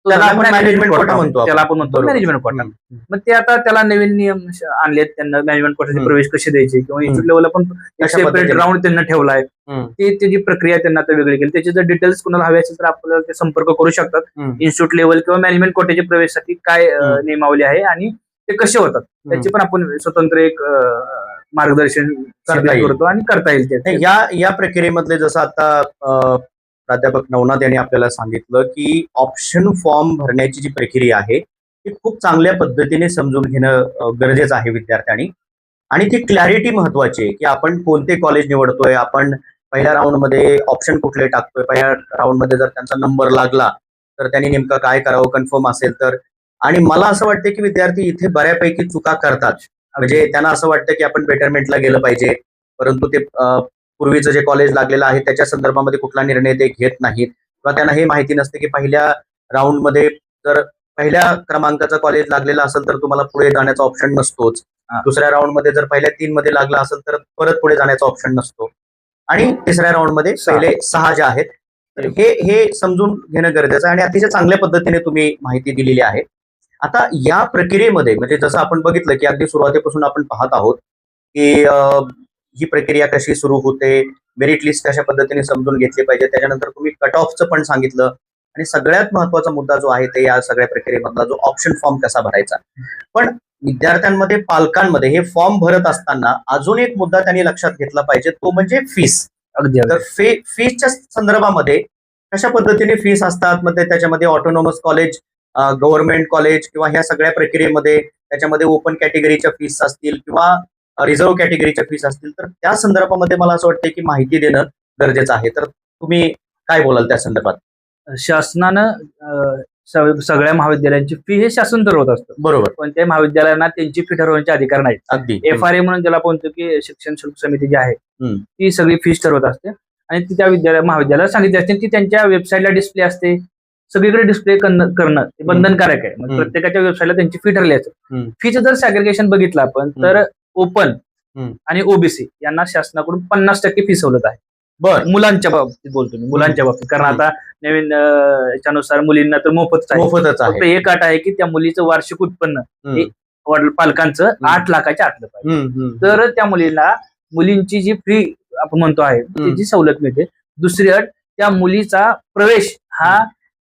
त्याला आपण मॅनेजमेंट कोटा म्हणतो. Management quota. मग ते आता त्याला नवीन नियम आणलेत, त्यांना मॅनेजमेंट कोटाचे प्रवेश कसे द्यायचे किंवा इन्स्टिट्यूट लेवलला पण सेपरेट राऊंड त्यांना ठेवलाय. त्याची प्रक्रिया त्यांना आता वेगळी केली. त्याचे जर डिटेल्स कोणाला हवे असेल तर आपल्याला ते संपर्क करू शकतात. इन्स्टिट्यूट लेवल किंवा मॅनेजमेंट कोट्याच्या प्रवेशासाठी काय नियमावली आहे आणि ते कसे होतात त्याची पण आपण स्वतंत्र एक मार्गदर्शन करतो आणि करता येईल. या प्रक्रियेमधले जसं आता प्राध्यापक नवनाथ यांनी आपल्याला सांगितलं की ऑप्शन फॉर्म भरण्याची जी प्रक्रिया आहे ती खूप चांगल्या पद्धतीने समजून घेणं गरजेचं आहे विद्यार्थ्यांनी. आणि ती क्लॅरिटी महत्वाची आहे की आपण कोणते कॉलेज निवडतोय, आपण पहिल्या राऊंडमध्ये ऑप्शन कुठले टाकतोय, पहिल्या राऊंडमध्ये जर त्यांचा नंबर लागला तर त्यांनी नेमकं काय करावं, कन्फर्म असेल तर. आणि मला असं वाटतं की विद्यार्थी इथे बऱ्यापैकी चुका करतात. म्हणजे त्यांना असं वाटतं की आपण बेटरमेंटला गेलं पाहिजे, परंतु ते पूर्वीचं जे कॉलेज लागलेलं आहे त्याच्या संदर्भामध्ये कुठला निर्णय ते घेत नाहीत, किंवा त्यांना हे माहिती नसते की पहिल्या राऊंडमध्ये जर पहिल्या क्रमांकाचं कॉलेज लागलेलं असेल तर तुम्हाला पुढे जाण्याचा ऑप्शन नसतोच. दुसऱ्या राऊंडमध्ये जर पहिल्या 3 मध्ये लागला असेल तर परत पुढे जाण्याचा ऑप्शन नसतो, आणि तिसऱ्या राऊंडमध्ये पहिले 6 जे आहेत. तर हे समजून घेणं गरजेचं आहे, आणि अतिशय चांगल्या पद्धतीने तुम्ही माहिती दिलेली आहे. आता या प्रक्रियेमध्ये म्हणजे जसं आपण बघितलं की अगदी सुरुवातीपासून आपण पाहत आहोत की ही प्रक्रिया कशी सुरू होते, मेरिट लिस्ट कशा पद्धतीने समजून घेतली पाहिजे, त्याच्यानंतर तुम्ही कट ऑफचं पण सांगितलं, आणि सगळ्यात महत्वाचा मुद्दा जो आहे ते या सगळ्या प्रक्रियेमधला जो ऑप्शन फॉर्म कसा भरायचा. पण विद्यार्थ्यांमध्ये, पालकांमध्ये हे फॉर्म भरत असताना अजून एक मुद्दा त्यांनी लक्षात घेतला पाहिजे, तो म्हणजे फीस. अगदी तर फीसच्या संदर्भामध्ये कशा पद्धतीने फीस असतात, मग त्याच्यामध्ये ऑटोनॉमस कॉलेज, गव्हर्नमेंट कॉलेज, किंवा ह्या सगळ्या प्रक्रियेमध्ये त्याच्यामध्ये ओपन कॅटेगरीच्या फीस असतील किंवा रिझर्व्ह कॅटेगरीच्या फीस असतील, तर त्या संदर्भामध्ये मला असं वाटतं की माहिती देणं गरजेचं आहे. तर तुम्ही काय बोलाल त्या संदर्भात? शासनानं सगळ्या महाविद्यालयांची फी हे शासन ठरवत असतं. बरोबर. पण त्या महाविद्यालयांना त्यांची फी ठरवण्याचे अधिकार नाहीत. अगदी. FRA म्हणून ज्याला म्हणतो की शिक्षण शुल्क समिती जी आहे हम्म. ती सगळी फीस ठरवत असते, आणि ती त्या महाविद्यालयाला सांगितली असते, ती त्यांच्या वेबसाईटला डिस्प्ले असते. सगळीकडे डिस्प्ले करणं ते बंधनकारक आहे. म्हणजे प्रत्येकाच्या वेबसाईटला त्यांची फी ठरली असते. फीचं जर सॅग्रिगेशन बघितलं आपण तर ओपन आणि ओबीसी यांना शासनाकडून 50% फी सवलत आहे. बरं. मुलांच्या बाबतीत बोलतो मी, मुलांच्या बाबतीत, कारण आता नवीन याच्यानुसार मुलींना तर मोफतच आहे. मोफतच फक्त आहे. एक अट आहे की त्या मुलीचं वार्षिक उत्पन्न हे पालकांचं 8 लाखाच्या आतलं पाहिजे, तर त्या मुलींची जी फी आपण म्हणतो आहे त्याची सवलत मिळते. दुसरी अट, त्या मुलीचा प्रवेश हा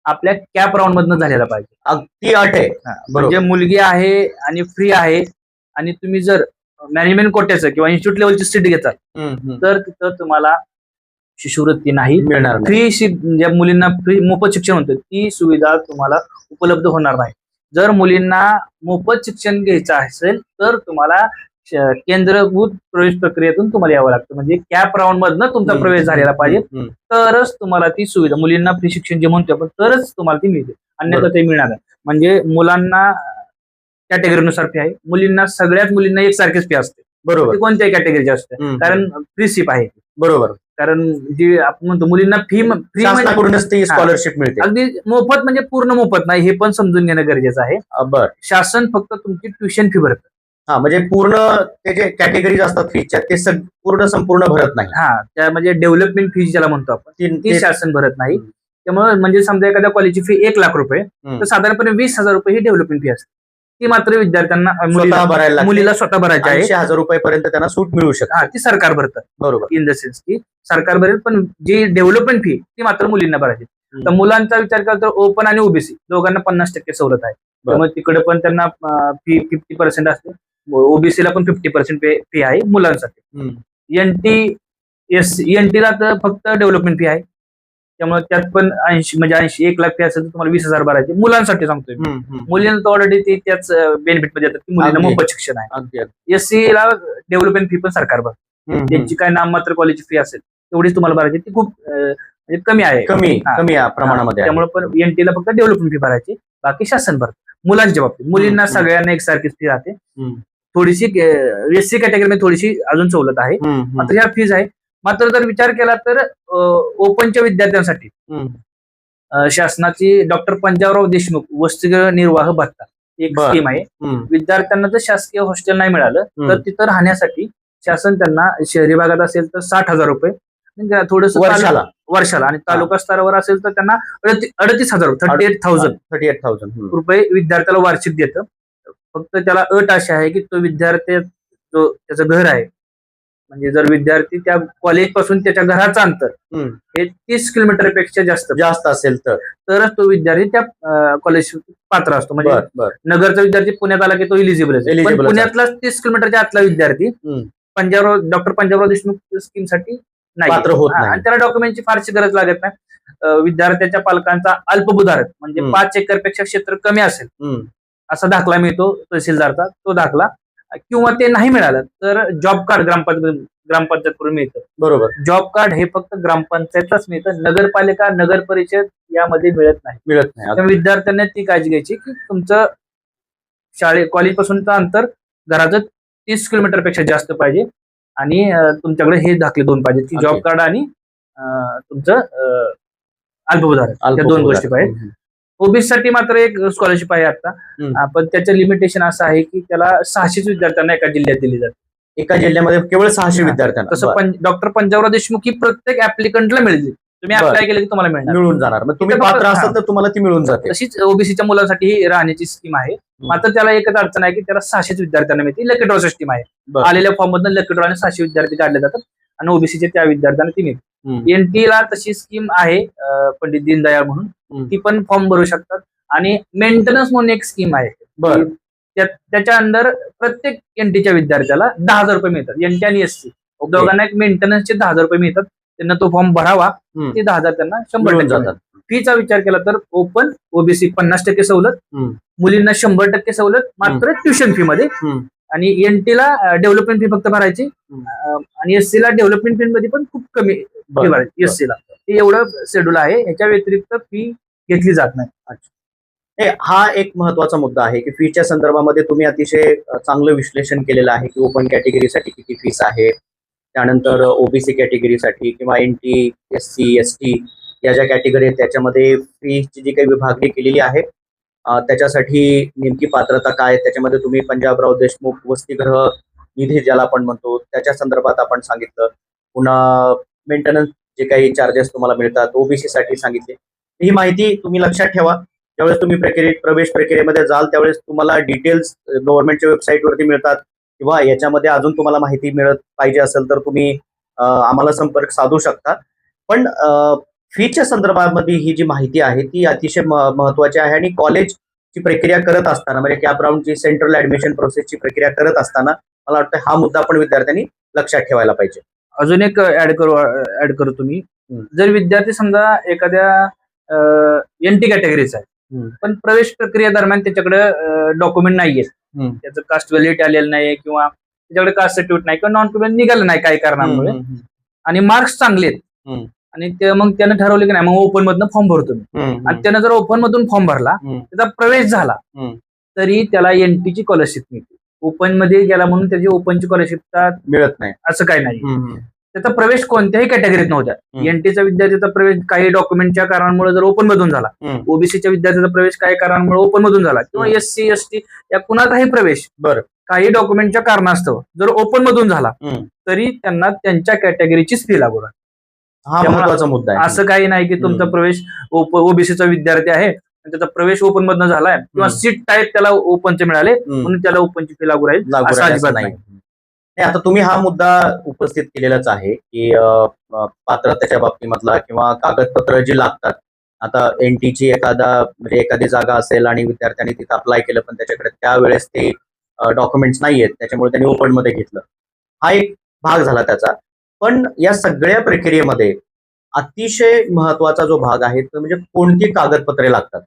आपल्या कॅप राऊंड मधनं झालेला पाहिजे. ती अट आहे. म्हणजे मुलगी आहे आणि फ्री आहे, आणि तुम्ही जर मॅनेजमेंट कोट्याचं किंवा इन्स्टिट्यूट लेवलची सीट घेतात तर तिथं तुम्हाला शिष्यवृत्ती नाही मिळणार. फ्री ज्या मुलींना फ्री मोफत शिक्षण होतं ती सुविधा तुम्हाला उपलब्ध होणार नाही. जर मुलींना मोफत शिक्षण घ्यायचं असेल तर तुम्हाला केंद्रभूत प्रवेश प्रक्रियेतून तुम्हाला यावं लागतं. म्हणजे कॅप राऊंड मधनं तुमचा प्रवेश झालेला पाहिजे, तरच तुम्हाला ती सुविधा, मुलींना फ्री शिक्षण जे म्हणतो आपण, तरच तुम्हाला ती मिळते, अन्यथा ते मिळणार नाही. म्हणजे मुलांना कॅटेगरीनुसार फी आहे, मुलींना सगळ्याच मुलींना एकसारखीच फी असते. बरोबर. कोणत्याही कॅटेगरीची असते, कारण फ्री शिप आहे. बरोबर. कारण जी आपण म्हणतो मुलींना फी स्कॉलरशिप मिळते. अगदी मोफत, म्हणजे पूर्ण मोफत नाही हे पण समजून घेणं गरजेचं आहे. बरं. शासन फक्त तुमची ट्युशन फी भरतं. म्हणजे पूर्ण ते जे कॅटेगरीज असतात फीच्या ते संपूर्ण भरत नाही. त्या म्हणजे डेव्हलपमेंट फी ज्याला म्हणतो आपण, ती शासन भरत नाही. त्यामुळे म्हणजे समजा एखाद्या कॉलेजची फी 1 लाख रुपये, तर साधारणपणे 20,000 रुपये ही डेव्हलपमेंट फी असते. ती मात्र विद्यार्थ्यांना, मुलीला स्वतः भरायची आहे. 80,000 रुपयापर्यंत त्यांना सूट मिळू शकते. ती सरकार भरतं. बरोबर. इन द सेन्स की सरकार भरेल, पण जी डेव्हलपमेंट फी ती मात्र मुलींना भरायची. तर मुलांचा विचार केला तर ओपन आणि ओबीसी दोघांना 50% सवलत आहे. त्यामुळे तिकडे पण त्यांना फी 50% असते. ओबीसीला पण 50% फी आहे मुलांसाठी. एनटीला तर फक्त डेव्हलपमेंट फी आहे. त्यामुळे त्यात पण 1 लाख फी असेल तर तुम्हाला 20,000 भरायचे. मुलांसाठी सांगतोय, मुलींना तर ऑलरेडी ते त्याच बेनिफिट मध्ये येतात की मुलींना मोफत शिक्षण आहे. एससीला डेव्हलपमेंट फी पण सरकार भरतं. त्यांची काय नाममात्र कॉलेज फी असेल तेवढीच तुम्हाला भरायची, ती खूप म्हणजे कमी आहे, कमी प्रमाणामध्ये. त्यामुळे पण एनटीला फक्त डेव्हलपमेंट फी भरायची, बाकी शासन भरतं. मुलांच्या बाबतीत मुलींना सगळ्यांना एकसारखीच फी राहते. थोडीशी एससी कॅटेगरीमध्ये थोडीशी अजून सवलत आहे, मात्र ह्या फीज आहे. मात्र जर विचार केला तर ओपनच्या विद्यार्थ्यांसाठी शासनाची डॉक्टर पंजाबराव देशमुख वसतिगृह निर्वाह भत्ता एक स्कीम आहे. विद्यार्थ्यांना जर शासकीय हॉस्टेल नाही मिळालं तर तिथं राहण्यासाठी शासन त्यांना, शहरी भागात असेल तर 60,000 रुपये थोडस वर्षाला, आणि तालुका स्तरावर असेल तर त्यांना 38,000 38,000 रुपये विद्यार्थ्याला वार्षिक देतं. फक्त त्याला अट अशी आहे की तो विद्यार्थी जो त्याचं घर आहे, म्हणजे जर विद्यार्थी त्या कॉलेज पासून त्याच्या घराचं अंतर हे 30 किलोमीटरपेक्षा जास्त असेल तरच तो विद्यार्थी त्या कॉलेज पात्र असतो. म्हणजे नगरचा विद्यार्थी पुण्यात आला की तो इलिजिबल आहे, पण पुण्यातला 30 किलोमीटरच्या आतला विद्यार्थी डॉक्टर पंजाबराव देशमुख स्कीमसाठी नाही पात्र होत नाही, आणि त्याला डॉक्युमेंटची फारशी गरज लागत नाही. विद्यार्थ्याच्या पालकांचा अल्पभूधारक म्हणजे 5 एकरपेक्षा क्षेत्र कमी असेल असा दाखला मिळतो तहसीलदारचा, तो दाखला, किंवा ते नाही मिळालं तर जॉब कार्ड ग्रामपंचायतकडून मिळतं. बरोबर. जॉब कार्ड हे फक्त ग्रामपंचायतलाच मिळतं, नगरपालिका, नगर परिषद यामध्ये मिळत नाही. विद्यार्थ्यांना ती काळजी घ्यायची की तुमचं कॉलेज पासूनचं अंतर घराचं 30 किलोमीटरपेक्षा जास्त पाहिजे आणि तुमच्याकडे हे दाखले 2 पाहिजे की जॉब कार्ड आणि तुमचं अल्पभूधारक या 2 गोष्टी पाहिजे. ओबीसी साठी मात्र एक स्कॉलरशिप आहे आता, पण त्याचं लिमिटेशन असं आहे की त्याला 600 विद्यार्थ्यांना एका जिल्ह्यात दिली जाते. एका जिल्ह्यामध्ये केवळ 600 विद्यार्थ्यांना. तसं डॉक्टर पंजाबराव देशमुख ही प्रत्येक ऍप्लिकंटला मिळते. तुम्ही अप्लाय केलं की तुम्हाला मिळणार, मिळून जाणार. मग तुम्ही पात्र असाल तर तुम्हाला ती मिळून जाते. तशीच ओबीसीच्या मुलांसाठी ही राहण्याची स्कीम आहे. मात्र त्याला एकच अडचण आहे की त्याला 600 विद्यार्थ्यांना मिळते. लकी ड्रॉ सिस्टीम आहे. आलेल्या फॉर्म मधून लकी ड्रॉ आणि 600 विद्यार्थी काढले जातात आणि ओबीसीचे त्या विद्यार्थ्यांना ती मिळते. एनटी ला तशी स्कीम आहे पंडित दीनदयाळ म्हणून, ती पण फॉर्म भरू शकतात. आणि मेंटेनन्स म्हणून एक स्कीम आहे, त्याच्या अंडर प्रत्येक एनटीच्या विद्यार्थ्याला 10,000 रुपये मिळतात. एनटी आणि एससी दोघांना एक मेंटेनन्सचे 10,000 रुपये मिळतात. त्यांना तो फॉर्म भरावा, ते 10,000 त्यांना 100% जातात. फीचा विचार केला तर ओपन ओबीसी 50% सवलत, मुलींना 100% सवलत मात्र ट्युशन फी मध्ये, आणि एनटीला डेव्हलपमेंट फी फक्त भरायची आणि एससी ला डेव्हलपमेंट फी मध्ये पण खूप कमी फी भरायची. एससी ला ते एवढं शेड्यूल आहे. याच्या व्यतिरिक्त फी घेतली जात नाही. हा एक महत्वाचा मुद्दा आहे की फीच्या संदर्भामध्ये तुम्ही अतिशय चांगलं विश्लेषण केलेलं आहे की ओपन कॅटेगरीसाठी किती फीस आहे, त्यानंतर ओबीसी कॅटेगरीसाठी किंवा एनटी एससी एसटी या ज्या कॅटेगरी आहेत त्याच्यामध्ये फीची जी काही विभागणी केलेली आहे त्याच्यासाठी नेमकी पात्रता काय, त्याच्यामध्ये तुम्ही पंजाबराव देशमुख वसतिगृह निधी ज्याला आपण म्हणतो त्याच्या संदर्भात आपण सांगितलं. पुन्हा मेंटेनन्स जे काही चार्जेस तुम्हाला मिळतात ओबीसी साठी सांगितले. ही माहिती तुम्ही लक्षात ठेवा. ज्यावेळेस तुम्ही प्रवेश प्रक्रियेमध्ये जाल त्यावेळेस तुम्हाला डिटेल्स गव्हर्नमेंटच्या वेबसाईटवरती मिळतात, किंवा याच्यामध्ये अजून तुम्हाला माहिती मिळत पाहिजे असेल तर तुम्ही आम्हाला संपर्क साधू शकता. पण फीच्या संदर्भामध्ये ही जी माहिती आहे ती अतिशय महत्वाची आहे. आणि कॉलेजची प्रक्रिया करत असताना म्हणजे कॅप राऊंडची सेंट्रल ऍडमिशन प्रोसेसची प्रक्रिया करत असताना मला वाटतं हा मुद्दा पण विद्यार्थ्यांनी लक्षात ठेवायला पाहिजे. अजून एक ऍड करू तुम्ही, जर विद्यार्थी समजा एखाद्या एनटी कॅटेगरीचा आहे पण प्रवेश प्रक्रिये दरम्यान त्याच्याकडे डॉक्युमेंट नाहीये, त्याचं कास्ट व्हॅलिडिटी आलेलं नाही किंवा त्याच्याकडे कास्ट सर्टिफिकेट नाही किंवा नॉन क्रिमिनल निघालं नाही काही कारणामुळे आणि मार्क्स चांगले आहेत आणि ते मग त्यानं ठरवले की नाही मग ओपन मधनं फॉर्म भरतो मी, आणि त्यानं जर ओपन मधून फॉर्म भरला त्याचा प्रवेश झाला तरी त्याला एनटीची स्कॉलरशिप मिळते. ओपन मध्ये गेला म्हणून त्याची ओपनची स्कॉलरशिप मिळत नाही असं काही नाही. त्याचा प्रवेश कोणत्याही कॅटेगरीत नव्हत्या. एनटीचा विद्यार्थ्याचा प्रवेश काही डॉक्युमेंटच्या कारणामुळे जर ओपन मधून झाला, ओबीसीच्या विद्यार्थ्याचा प्रवेश काही कारणामुळे ओपन मधून झाला, किंवा एससी एसटी या कुणाचाही प्रवेश काही डॉक्युमेंटच्या कारणास्तव जर ओपन मधून झाला तरी त्यांना त्यांच्या कॅटेगरीचीच फी लागू राहते. हा महत्वाचा मुद्दा आहे. असं काही नाही की तुमचा प्रवेश ओबीसीचा विद्यार्थी आहे त्याचा प्रवेश ओपन मधनं झालाय किंवा सीट टाईप त्याला ओपनचे मिळाले म्हणून त्याला ओपनची फी लागू राहील असं अजिबात नाही. आता तुम्ही हा मुद्दा उपस्थित केलेलाच आहे की पात्रतेच्या बाबतीमधला किंवा कागदपत्र जी लागतात. आता एनटीची एखादी जागा असेल आणि विद्यार्थ्यांनी तिथं अप्लाय केलं पण त्याच्याकडे त्यावेळेस ते डॉक्युमेंट्स नाही आहेत, त्याच्यामुळे त्यांनी ओपन मध्ये घेतलं. हा एक भाग झाला त्याचा. पण या सगळ्या प्रक्रियेमध्ये अतिशय महत्वाचा जो भाग आहे तो म्हणजे कोणती कागदपत्रे लागतात.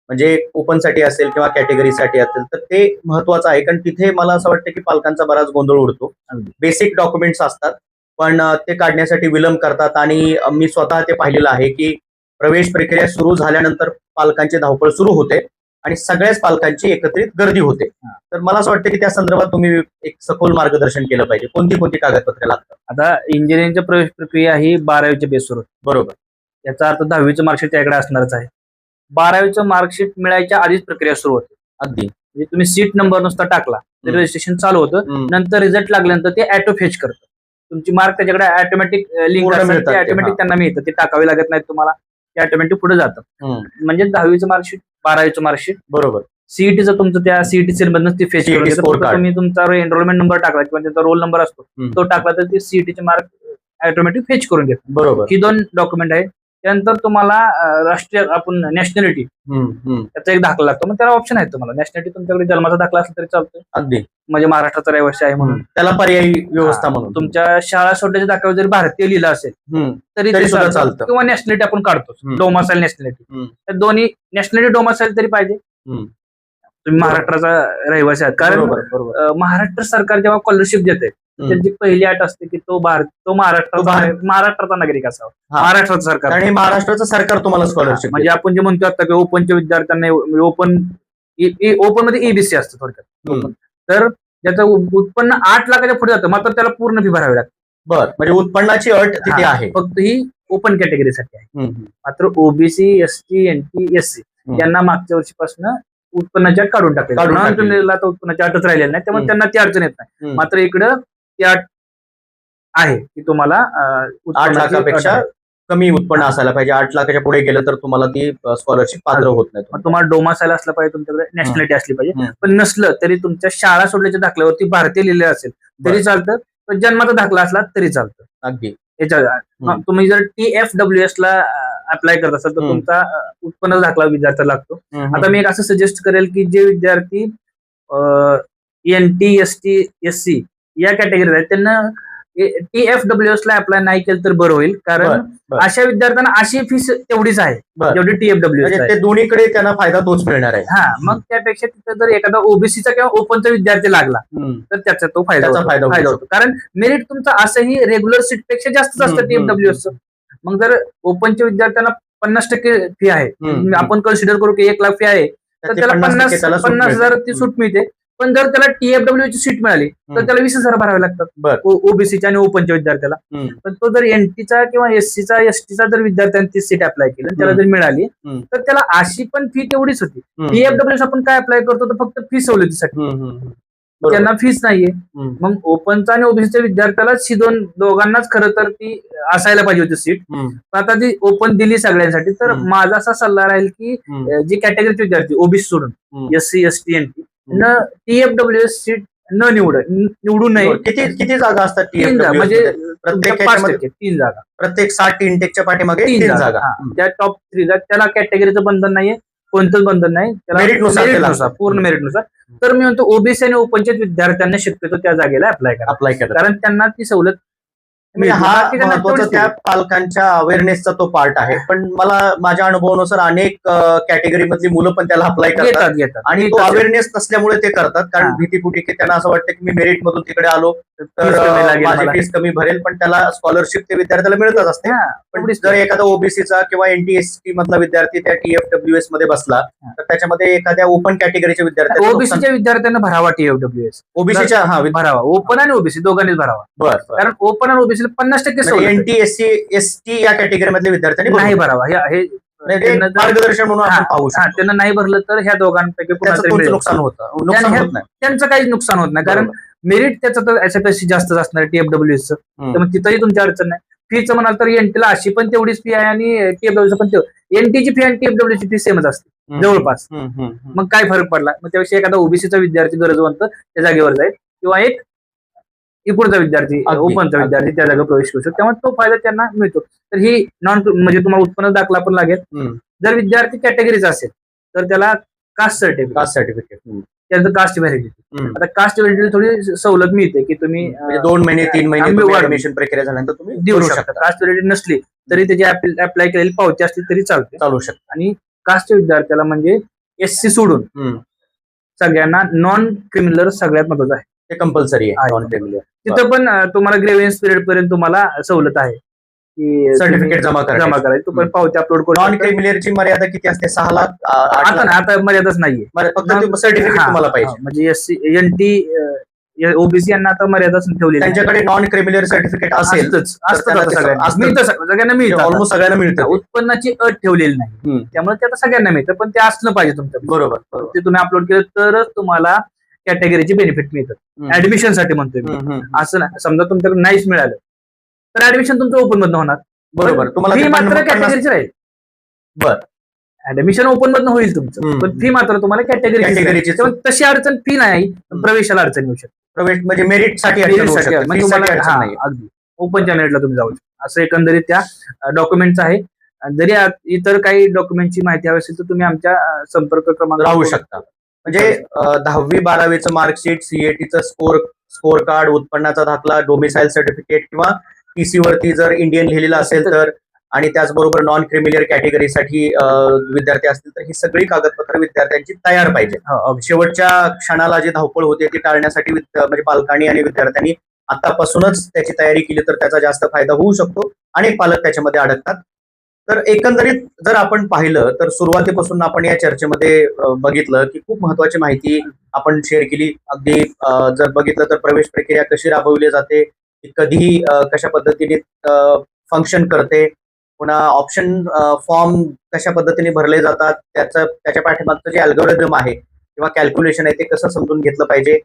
म्हणजे ओपनसाठी असेल किंवा कॅटेगरीसाठी असेल तर ते महत्वाचं आहे, कारण तिथे मला असं वाटतं की पालकांचा बराच गोंधळ उडतो. बेसिक डॉक्युमेंट्स असतात पण ते काढण्यासाठी विलंब करतात. आणि मी स्वतः ते पाहिलेलं आहे की प्रवेश प्रक्रिया सुरू झाल्यानंतर पालकांची धावपळ सुरू होते आणि सगळ्याच पालकांची एकत्रित गर्दी होते. तर मला असं वाटतं की त्या संदर्भात तुम्ही एक सखोल मार्गदर्शन केलं पाहिजे. कोणती कोणती कागदपत्रे लागतात. आता इंजिनिअरिंगच्या प्रवेश प्रक्रिया ही 12वीच्या बेसवर होती. बरोबर. याचा अर्थ 10वीचं मार्कशीट त्याकडे असणारच आहे. 12वीचं मार्कशीट मिळायच्या आधीच प्रक्रिया सुरू होते. अगदी म्हणजे तुम्ही सीट नंबर नुसता टाकला तर रजिस्ट्रेशन चालू होतं. नंतर रिझल्ट लागल्यानंतर ते ऑटो फेच करतं. तुमची मार्क त्याच्याकडे ऑटोमॅटिक लिंक असतात, ऑटोमॅटिक त्यांना मिळतं. ते टाकावे लागत नाहीत तुम्हाला, ते ऑटोमॅटिक पुढे जातं. म्हणजे 10वीचं मार्कशीट 12वीचं मार्कशीट बरोबर. सीईटीचं तुमचं त्या सीईटी सेल मधून ते फेच करून घेतं. तुम्ही तुमचा एनरोलमेंट नंबर टाकला किंवा त्यांचा रोल नंबर असतो तो टाकला तर ते सीईटीचे मार्क ऑटोमॅटिक फेच करून घेतात. बरोबर. ही 2 डॉक्युमेंट आहेत. त्यानंतर तुम्हाला राष्ट्रीय आपण नॅशनॅलिटी त्याचा एक दाखला लागतो. मग त्याला ऑप्शन आहेत तुम्हाला. नॅशनॅलिटी तुमच्याकडे जन्माचा दाखला असला तरी चालतोय, अगदी म्हणजे महाराष्ट्राचा रहिवासी आहे म्हणून त्याला पर्यायी व्यवस्था म्हणून. तुमच्या शाळा सोडल्याच्या दाखल्यावर जर भारतीय लिहिलं असेल तरी ते चालतं, किंवा नॅशनॅलिटी आपण काढतो डोमासाईल नॅशनॅलिटी. त्या दोन्ही नॅशनॅलिटी डोमासाईल तरी पाहिजे. तुम्ही महाराष्ट्राचा रहिवासी आहात, कारण महाराष्ट्र सरकार जेव्हा स्कॉलरशिप देते त्यांची पहिली अट असते की तो महाराष्ट्राचा नागरिक असावा. महाराष्ट्राचं सरकार, आणि महाराष्ट्राचं सरकार तुम्हाला स्कॉलरशिप म्हणजे आपण जे म्हणतो आता की ओपनच्या विद्यार्थ्यांना ओपन मध्ये ईबीसी असतं थोडक्यात. तर ज्याचं उत्पन्न 8 लाखाच्या पुढे जातं मात्र त्याला पूर्ण फी भरावी लागते. बर, म्हणजे उत्पन्नाची अट तिथे हा, आहे. फक्त ही ओपन कॅटेगरीसाठी आहे. हम्म, हम्म. मात्र ओबीसी, एसटी, एनटी, एससी यांना मागच्या वर्षीपासून उत्पन्नाची अट काढून टाकली. काढून नॉन टाकली. क्रिमिनलला तर उत्पन्नाची अटच राहिलेली नाही, त्यामुळे हम्म. त्यांना ती अडचण येत नाही. हम्म. मात्र इकडं ती अट आहे की तुम्हाला 8 उत्पन्नाची अट लाखापेक्षा आहे. कमी उत्पन्न असायला पाहिजे. 8 लाखाच्या पुढे गेलं तर तुम्हाला ती स्कॉलरशिप पात्र होत नाही. मग तुम्हाला डोमासाईल असला पाहिजे, तुमच्याकडे नॅशनॅलिटी असली पाहिजे. हम्म. पण नसलं तरी तुमच्या शाळा सोडल्याच्या दाखल्यावरती भारतीय लिहिलेलं असेल तरी चालतं, पण जन्माचा दाखला असला तरी चालतं. अगदी. मग तुम्ही जर TFWS ला अप्लाय करत असाल तर हम्म. तुमचा उत्पन्न दाखला विद्यार्थ्याला लागतो. हम्म. आता मी एक असं सजेस्ट करेल की जे विद्यार्थी NT, ST, SC या कॅटेगरीत आहेत त्यांना TFWS ला अप्लाय नाही केलं तर बरं होईल, कारण बर. अशा विद्यार्थ्यांना अशी फीस तेवढीच आहे बर. जेवढी TFWS म्हणजे आहे. ते दोन्हीकडे त्यांना फायदा तोच मिळणार आहे. हा, मग त्यापेक्षा तिथं जर एखादा ओबीसीचा किंवा ओपनचा विद्यार्थी लागला हम्म. तर त्याचा तो फायदा त्याचा फायदा होऊ होतो. कारण मेरिट तुमचं असंही रेग्युलर सीट पेक्षा जास्तच असतं हम्म. TFWS. मग जर ओपनच्या विद्यार्थ्यांना 50% फी आहे, हम्म. आपण कन्सिडर करू की 1 लाख फी आहे, तर त्याला 50,000 ती सूट मिळते. पण जर त्याला TFWS ची सीट मिळाली तर त्याला 20,000 भरावे लागतात बर. ओबीसीच्या आणि ओपनच्या विद्यार्थ्याला. पण तो जर एनटीचा किंवा एससीचा, एसटीचा जर विद्यार्थ्यांनी ती सीट अप्लाय केली आणि त्याला जर मिळाली तर त्याला अशी पण फी तेवढीच होती. TFWS आपण काय अप्लाय करतो तर फक्त फी सवलतीसाठी, त्यांना फीस नाहीये. मग ओपनचा आणि ओबीसीच्या विद्यार्थ्याला दोघांनाच खरं तर ती असायला पाहिजे होती सीट. आता ती ओपन दिली सगळ्यांसाठी. तर माझा असा सल्ला राहील की जी कॅटेगरीचे विद्यार्थी ओबीसी सोडून SC, ST, NT TFWS seat निवडू नये. किती जागा असतात? 3 जागा, म्हणजे प्रत्येक 3 जागा, प्रत्येक 60 इंटेकच्या पाठीमागे 3 जागा. त्या टॉप 3 जागा. त्याला कॅटेगरीचं बंधन नाहीये, कोणतंच बंधन नाही, मेरिटनुसार पूर्ण मेरिटनुसार. तर मी म्हणतो ओबीसी आणि ओपनच्या विद्यार्थ्यांना शक्यतो त्या जागेला अप्लाय करा, कारण त्यांना ती सवलत हा महत्वाचा त्या पालकांच्या अवेअरनेसचा तो पार्ट आहे. पण मला माझ्या अनुभवानुसार अनेक कॅटेगरी मधली मुलं पण त्याला अप्लाय करतात आणि तो अवेअरनेस नसल्यामुळे ते करतात, कारण भीतीपुटी की त्यांना असं वाटतं की मी मेरिट मधून तिकडे आलो तर माझी फीस कमी भरेल, पण त्याला स्कॉलरशिप ते विद्यार्थ्याला मिळतच असते. पण जर एखादा ओबीसीचा किंवा NT-ST मधला विद्यार्थी त्या TFWS मध्ये बसला तर त्याच्यामध्ये एखाद्या ओपन कॅटेगरीच्या विद्यार्थ्यांना, ओबीसीच्या विद्यार्थ्यांना भरावा TFWS. ओबीसीच्या भरावा, ओपन आणि ओबीसी दोघांनीच भरावा. बरं, कारण ओपन आणि ओबीसी 50% NT-SC या कॅटेगरी मधल्या विद्यार्थ्यांनी नाही भरावा. हे मार्गदर्शन म्हणून आपण पाहू शकतो. त्यांना नाही भरलं तर ह्या दोघांपैकी नुकसान होतं. त्यांचं काही नुकसान होत नाही, कारण मेरिट त्याचं तर याच्यापेक्षा जास्तच असणार TFWS. त्यामुळे तिथंही तुमची अडचण नाही. फीचं म्हणाल तर एनटीला अशी पण तेवढीच फी आहे आणि TFWS पण एनटीची फी आणि TFWS ची फी सेमच असते जवळपास. मग काय फरक पडला? मग त्यापेक्षा एखादा ओबीसीचा विद्यार्थी गरजवंत त्या जागेवर जाईल, किंवा एक इकडचा विद्यार्थी, ओपनचा विद्यार्थी त्या जागा प्रवेश करू शकतो, त्यामुळे तो फायदा त्यांना मिळतो. तर ही म्हणजे तुम्हाला उत्पन्न दाखला पण लागेल. जर विद्यार्थी कॅटेगरीचा असेल तर त्याला कास्ट सर्टिफिकेट, त्यानंतर कास्ट व्हॅलिडिटी. आता कास्ट व्हॅलिडिटी थोडी सवलत मिळते की तुम्ही 2 महिने 3 महिने ऍडमिशन प्रक्रिया झाल्यानंतर तुम्ही देऊ शकता. कास्ट व्हॅलिडिटी नसली तरी त्याची अप्लाय केलेली पावती असली तरी चालू शकते. आणि कास्ट विद्यार्थ्याला म्हणजे SC सोडून सगळ्यांना नॉन क्रिमिनल सगळ्यात महत्वाचं आहे, ते कंपल्सरी आहे नॉन क्रिमिनल. तिथं पण तुम्हाला ग्रेव्हन्स पिरियड पर्यंत तुम्हाला सवलत आहे की सर्टिफिकेट जमा करायचं. तो पण पावती अपलोड करू. नॉन क्रिमिनलची मर्यादा किती असते? 6 लाख? आता मर्यादाच नाहीये, फक्त सर्टिफिकेट तुम्हाला पाहिजे. म्हणजे SC, NT, ओबीसी यांना आता मर्यादाच ठेवली. त्यांच्याकडे नॉन क्रिमिनल सर्टिफिकेट असेल सगळ्यांना मिळतं, ऑलमोस्ट सगळ्यांना मिळतं. उत्पन्नाची अट ठेवलेली नाही, त्यामुळे ते आता सगळ्यांना मिळतं. पण ते असलं पाहिजे तुमचं. बरोबर. ते तुम्ही अपलोड केलं तरच तुम्हाला कॅटेगरीचे बेनिफिट मिळतात ऍडमिशन साठी म्हणतोय मी. असं नाही, समजा तुमच्याकडे नाहीच मिळालं तर ऍडमिशन तुमचं ओपन मधनं होणार. बरोबर. तुम्हाला फी मात्र कॅटेगरीची राहील. बरं, ऍडमिशन ओपन मधनं होईल तुमचं, पण फी मात्र तुम्हाला कॅटेगरीची. तशी अडचण फी नाही, प्रवेशाला अडचण येऊ शकते. प्रवेश म्हणजे मेरिट साठी अगदी ओपनच्या मेरिटला तुम्ही जाऊ शकता. असं एकंदरीत त्या डॉक्युमेंटचं आहे. जरी इतर काही डॉक्युमेंटची माहिती हवी असेल तर तुम्ही आमच्या संपर्क क्रमांक राहू शकता. म्हणजे 10वी 12वीचं मार्कशीट, CATचं स्कोर कार्ड, उत्पन्नाचा दाखला, डोमिसाईल सर्टिफिकेट किंवा TC वरती जर इंडियन लिहिलेलं असेल तर, आणि त्याचबरोबर नॉन क्रिमिनल कॅटेगरीसाठी विद्यार्थी असतील तर ही सगळी कागदपत्र विद्यार्थ्यांची तयार पाहिजे. शेवटच्या क्षणाला जी धावपळ होते ती टाळण्यासाठी म्हणजे पालकांनी आणि विद्यार्थ्यांनी आतापासूनच त्याची तयारी केली तर त्याचा जास्त फायदा होऊ शकतो. अनेक पालक त्याच्यामध्ये अडकतात. तर एकंदरीत जर आपण पाहिलं तर सुरुवातीपासून आपण या चर्चेमध्ये बघितलं की खूप महत्वाची माहिती आपण शेअर केली. अगदी जर बघितलं तर प्रवेश प्रक्रिया कशी राबवली जाते, ती कधीही कशा पद्धतीने फंक्शन करते, पुन्हा ऑप्शन फॉर्म कशा पद्धतीने भरले जातात, त्याच्या पाठीमागचं जे अल्गोरिदम आहे किंवा कॅल्क्युलेशन आहे ते कसं समजून घेतलं पाहिजे.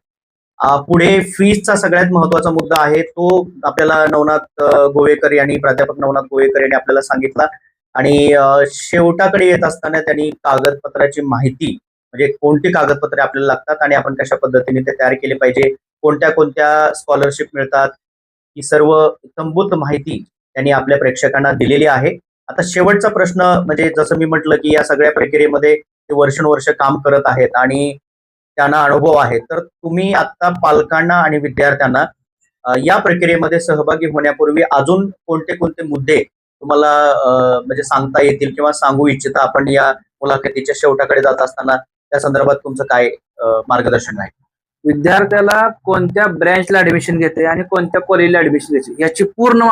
पुढे फीजचा सगळ्यात महत्वाचा मुद्दा आहे, तो आपल्याला नवनाथ गोवेकर यांनी, प्राध्यापक नवनाथ गोवेकर यांनी आपल्याला सांगितला. आणि शेवटाकडे येत असताना त्यांनी कागदपत्राची माहिती, म्हणजे कोणती कागदपत्रे आपल्याला लागतात आणि आपण कशा पद्धतीने ते तयार केले पाहिजे, कोणत्या कोणत्या स्कॉलरशिप मिळतात, ही सर्व इत्थंभूत माहिती त्यांनी आपल्या प्रेक्षकांना दिलेली आहे. आता शेवटचा प्रश्न म्हणजे जसं मी म्हटलं की या सगळ्या प्रक्रियेमध्ये ते वर्षानुवर्ष काम करत आहेत आणि त्यांना अनुभव आहे. तर तुम्ही आता पालकांना आणि विद्यार्थ्यांना या प्रक्रियेमध्ये सहभागी होण्यापूर्वी अजून कोणते कोणते मुद्दे तुम्हाला म्हणजे सांगता येतील किंवा सांगू इच्छिता आपण या मुलाखतीच्या शेवटाकडे जात असताना, त्या संदर्भात तुमचं काय मार्गदर्शन आहे? विद्यार्थ्याला कोणत्या ब्रँचला ऍडमिशन घेते आणि कोणत्या कॉलेजला ऍडमिशन घ्यायचे याची पूर्ण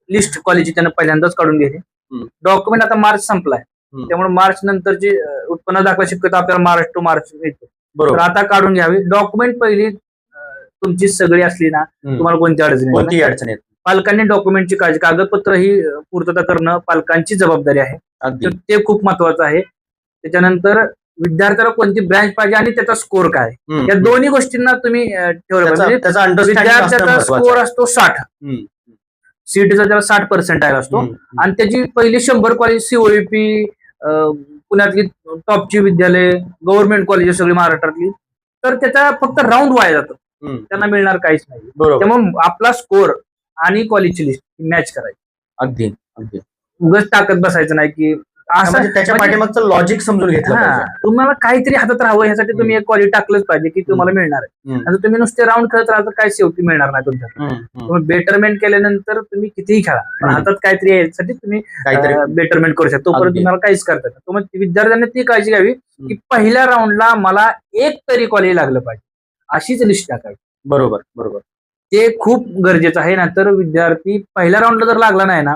लिस्ट कॉलेजची त्यानं पहिल्यांदाच काढून घेते. डॉक्युमेंट आता मार्च संपलाय, त्यामुळे मार्च नंतरची उत्पन्न दाखवा शक्यता आपल्याला मार्च टू मार्च येते. तर आता काढून घ्यावी. डॉक्युमेंट पहिली तुमची सगळी असली ना, तुम्हाला कोणती अडचण येत. पालकांनी डॉक्युमेंटची काळजी, कागदपत्र ही पूर्तता करणं पालकांची जबाबदारी आहे, तर ते खूप महत्वाचं आहे. त्याच्यानंतर विद्यार्थ्याला कोणती ब्रँच पाहिजे आणि त्याचा स्कोर काय, या दोन्ही गोष्टींना तुम्ही ठेवलं पाहिजे. विद्यार्थ्याचा स्कोर असतो 60, सीईटीचा त्याला 60% असतो आणि त्याची पहिली 100 कॉलेज, सीओईपी, पुण्यातली टॉपची विद्यालय, गव्हर्नमेंट कॉलेज सगळी महाराष्ट्रातली, तर त्याचा फक्त राऊंड वाया जातो, त्यांना मिळणार काहीच नाही. त्यामुळे आपला स्कोर आणि कॉलेजची लिस्ट मॅच करायची. अगदी अगदी उगाच टाकत बसायचं नाही की असं. त्याच्या पाठीमागचं लॉजिक समजून घेतलं पाहिजे. तुम्हाला काहीतरी हातात राहावं यासाठी तुम्ही एक कॉलेज टाकलंच पाहिजे की तुम्हाला मिळणार आहे. आणि तुम्ही नुसते राऊंड खेळत राहा तर काय शेवटी मिळणार नाही तुमच्या. तुम्ही बेटरमेंट केल्यानंतर तुम्ही कितीही खेळा, पण हातात काहीतरी यायसाठी तुम्ही बेटरमेंट करू शकता. तोपर्यंत तुम्हाला काहीच करता येतं. तुम्ही विद्यार्थ्यांनी ती काळजी घ्यावी की पहिल्या राऊंडला मला एक तरी कॉलेज लागलं पाहिजे, अशीच लिस्ट टाकावी. बरोबर बरोबर, ते खूप गरजेचं आहे. नंतर विद्यार्थी पहिल्या राऊंडला जर लागला नाही ना,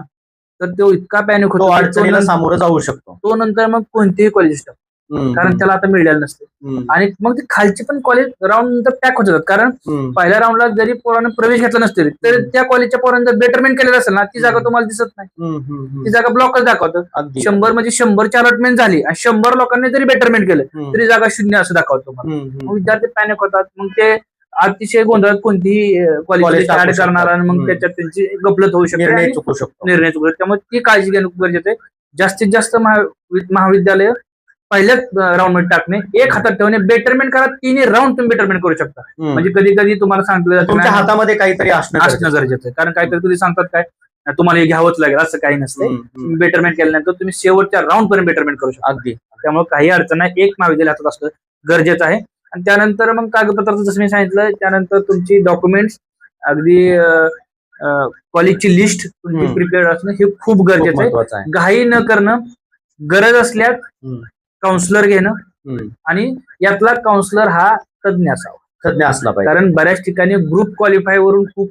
तर तो इतका पॅनिक होतो, अडचणीला सामोरं जाऊ शकतो. तो नंतर मग कोणतेही कॉलेज टाकतो, कारण त्याला आता मिळालेलं नसते. आणि मग ते खालचे पण कॉलेज राऊंड नंतर पॅक होत जातात, कारण पहिल्या राऊंडला जरी पोरांना प्रवेश घेतला नसते तरी त्या कॉलेजच्या पोरांना बेटरमेंट केलेलं असेल ना, ती जागा तुम्हाला दिसत नाही, ती जागा ब्लॉकच दाखवतं. 100 म्हणजे 100ची अलॉटमेंट झाली आणि 100 लोकांनी जरी बेटरमेंट केलं तरी जागा 0 असं दाखवतो. मग विद्यार्थी पॅनिक होतात, मग ते अतिशय गोंधळात कोणतीही कॉलेज ऍड करणार आणि मग त्याच्यात त्यांची गफलत होऊ शकते, निर्णय चुकू शकतो. त्यामुळे ती काळजी घेणं गरजेचं आहे. जास्तीत जास्त महाविद्यालय पहिल्याच राऊंड मध्ये टाकणे, एक हातात ठेवणे, बेटरमेंट करा. 3 राऊंड तुम्ही बेटरमेंट करू शकता. म्हणजे कधी कधी तुम्हाला सांगितलं तुमच्या हातामध्ये काहीतरी असणं गरजेचं आहे, कारण काहीतरी कधी सांगतात काय तुम्हाला हे घ्यावंच लागेल, असं काही नसतं. बेटरमेंट केल्यानंतर तुम्ही शेवटच्या राऊंड पर्यंत बेटरमेंट करू शकता. अगदी. त्यामुळे काही अडचण नाही, एक महाविद्यालय हातात असतं गरजेचं आहे. आणि त्यानंतर मग कागदपत्राचं जसं मी सांगितलं, त्यानंतर तुमची डॉक्युमेंट्स, अगदी कॉलेजची लिस्ट तुमची प्रिपेअर्ड असणं हे खूप गरजेचं आहे. घाई न करणं, गरज असल्यास काउन्सिलर घेणं, आणि यातला काउन्सिलर हा तज्ञ असला पाहिजे. कारण बऱ्याच ठिकाणी ग्रुप क्वालिफाय वरून खूप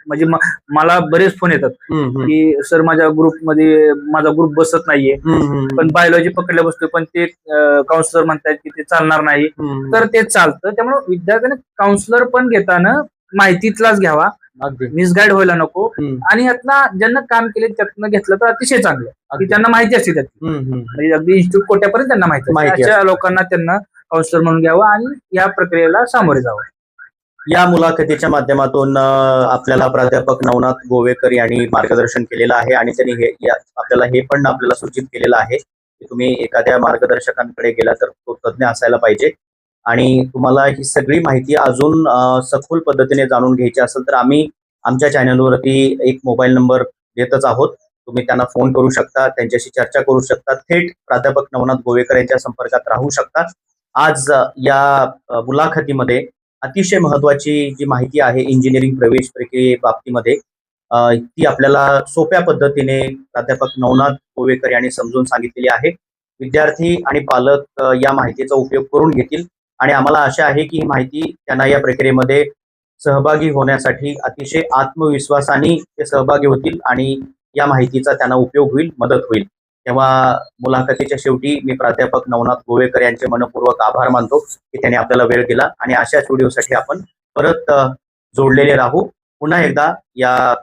म्हणजे मला बरेच फोन येतात की सर माझ्या ग्रुपमध्ये माझा ग्रुप बसत नाहीये, पण बायोलॉजी पकडल्या बसतो, पण ते काउन्सिलर म्हणतात की ते चालणार नाही, तर ते चालतं. त्यामुळे विद्यार्थ्यांनी काउन्सिलर पण घेताना माहितीतलाच घ्यावा, मिसगाईड व्हायला नको. आणि यातला ज्यांना काम केले त्यातनं घेतलं तर अतिशय चांगलं, की त्यांना माहिती असते त्याची, म्हणजे अगदी इन्स्टिट्यूट कोट्यापर्यंत त्यांना माहिती, अशा लोकांना त्यांना काउन्सिलर म्हणून घ्यावं आणि या प्रक्रियेला सामोरे जावं. या मुलाखतीच्या माध्यमातून आपल्याला प्राध्यापक नवनाथ गोवेकर यांनी मार्गदर्शन केलेलं आहे आणि त्यांनी आपल्याला हे पण आपल्याला सूचित केलेलं आहे की तुम्ही एखाद्या मार्गदर्शकांकडे गेला तर तो तज्ञ असायला पाहिजे. आणि तुम्हाला ही सगळी माहिती अजून सखोल पद्धतीने जाणून घ्यायची असेल तर आम्ही आमच्या चॅनलवरती एक मोबाईल नंबर देतच आहोत. तुम्ही त्यांना फोन करू शकता, त्यांच्याशी चर्चा करू शकता, थेट प्राध्यापक नवनाथ गोवेकर यांच्या संपर्कात राहू शकता. आज या मुलाखतीमध्ये अतिशय महत्वाची जी माहिती आहे इंजिनिअरिंग प्रवेश प्रक्रिये बाबतीमध्ये, ती आपल्याला सोप्या पद्धतीने प्राध्यापक नवनाथ गोवेकर यांनी समजून सांगितलेली आहे. विद्यार्थी आणि पालक या माहितीचा उपयोग करून घेतील आणि आम्हाला आशा आहे की ही माहिती त्यांना या प्रक्रियेमध्ये सहभागी होण्यासाठी अतिशय आत्मविश्वासाने ते सहभागी होतील आणि या माहितीचा त्यांना उपयोग होईल, मदत होईल. तेव्हा मुलाखतीच्या शेवटी मी प्राध्यापक नवनाथ गोवेकर यांचे मनपूर्वक आभार मानतो की त्यांनी आपल्याला वेळ दिला आणि अशाच व्हिडिओसाठी आपण परत जोडलेले राहू. पुन्हा एकदा या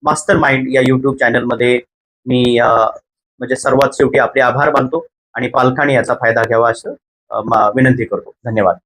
मास्टर माइंड या युट्यूब चॅनलमध्ये मी म्हणजे सर्वात शेवटी आपले आभार मानतो आणि पालकांनी याचा फायदा घ्यावा असं विनंती करतो. धन्यवाद.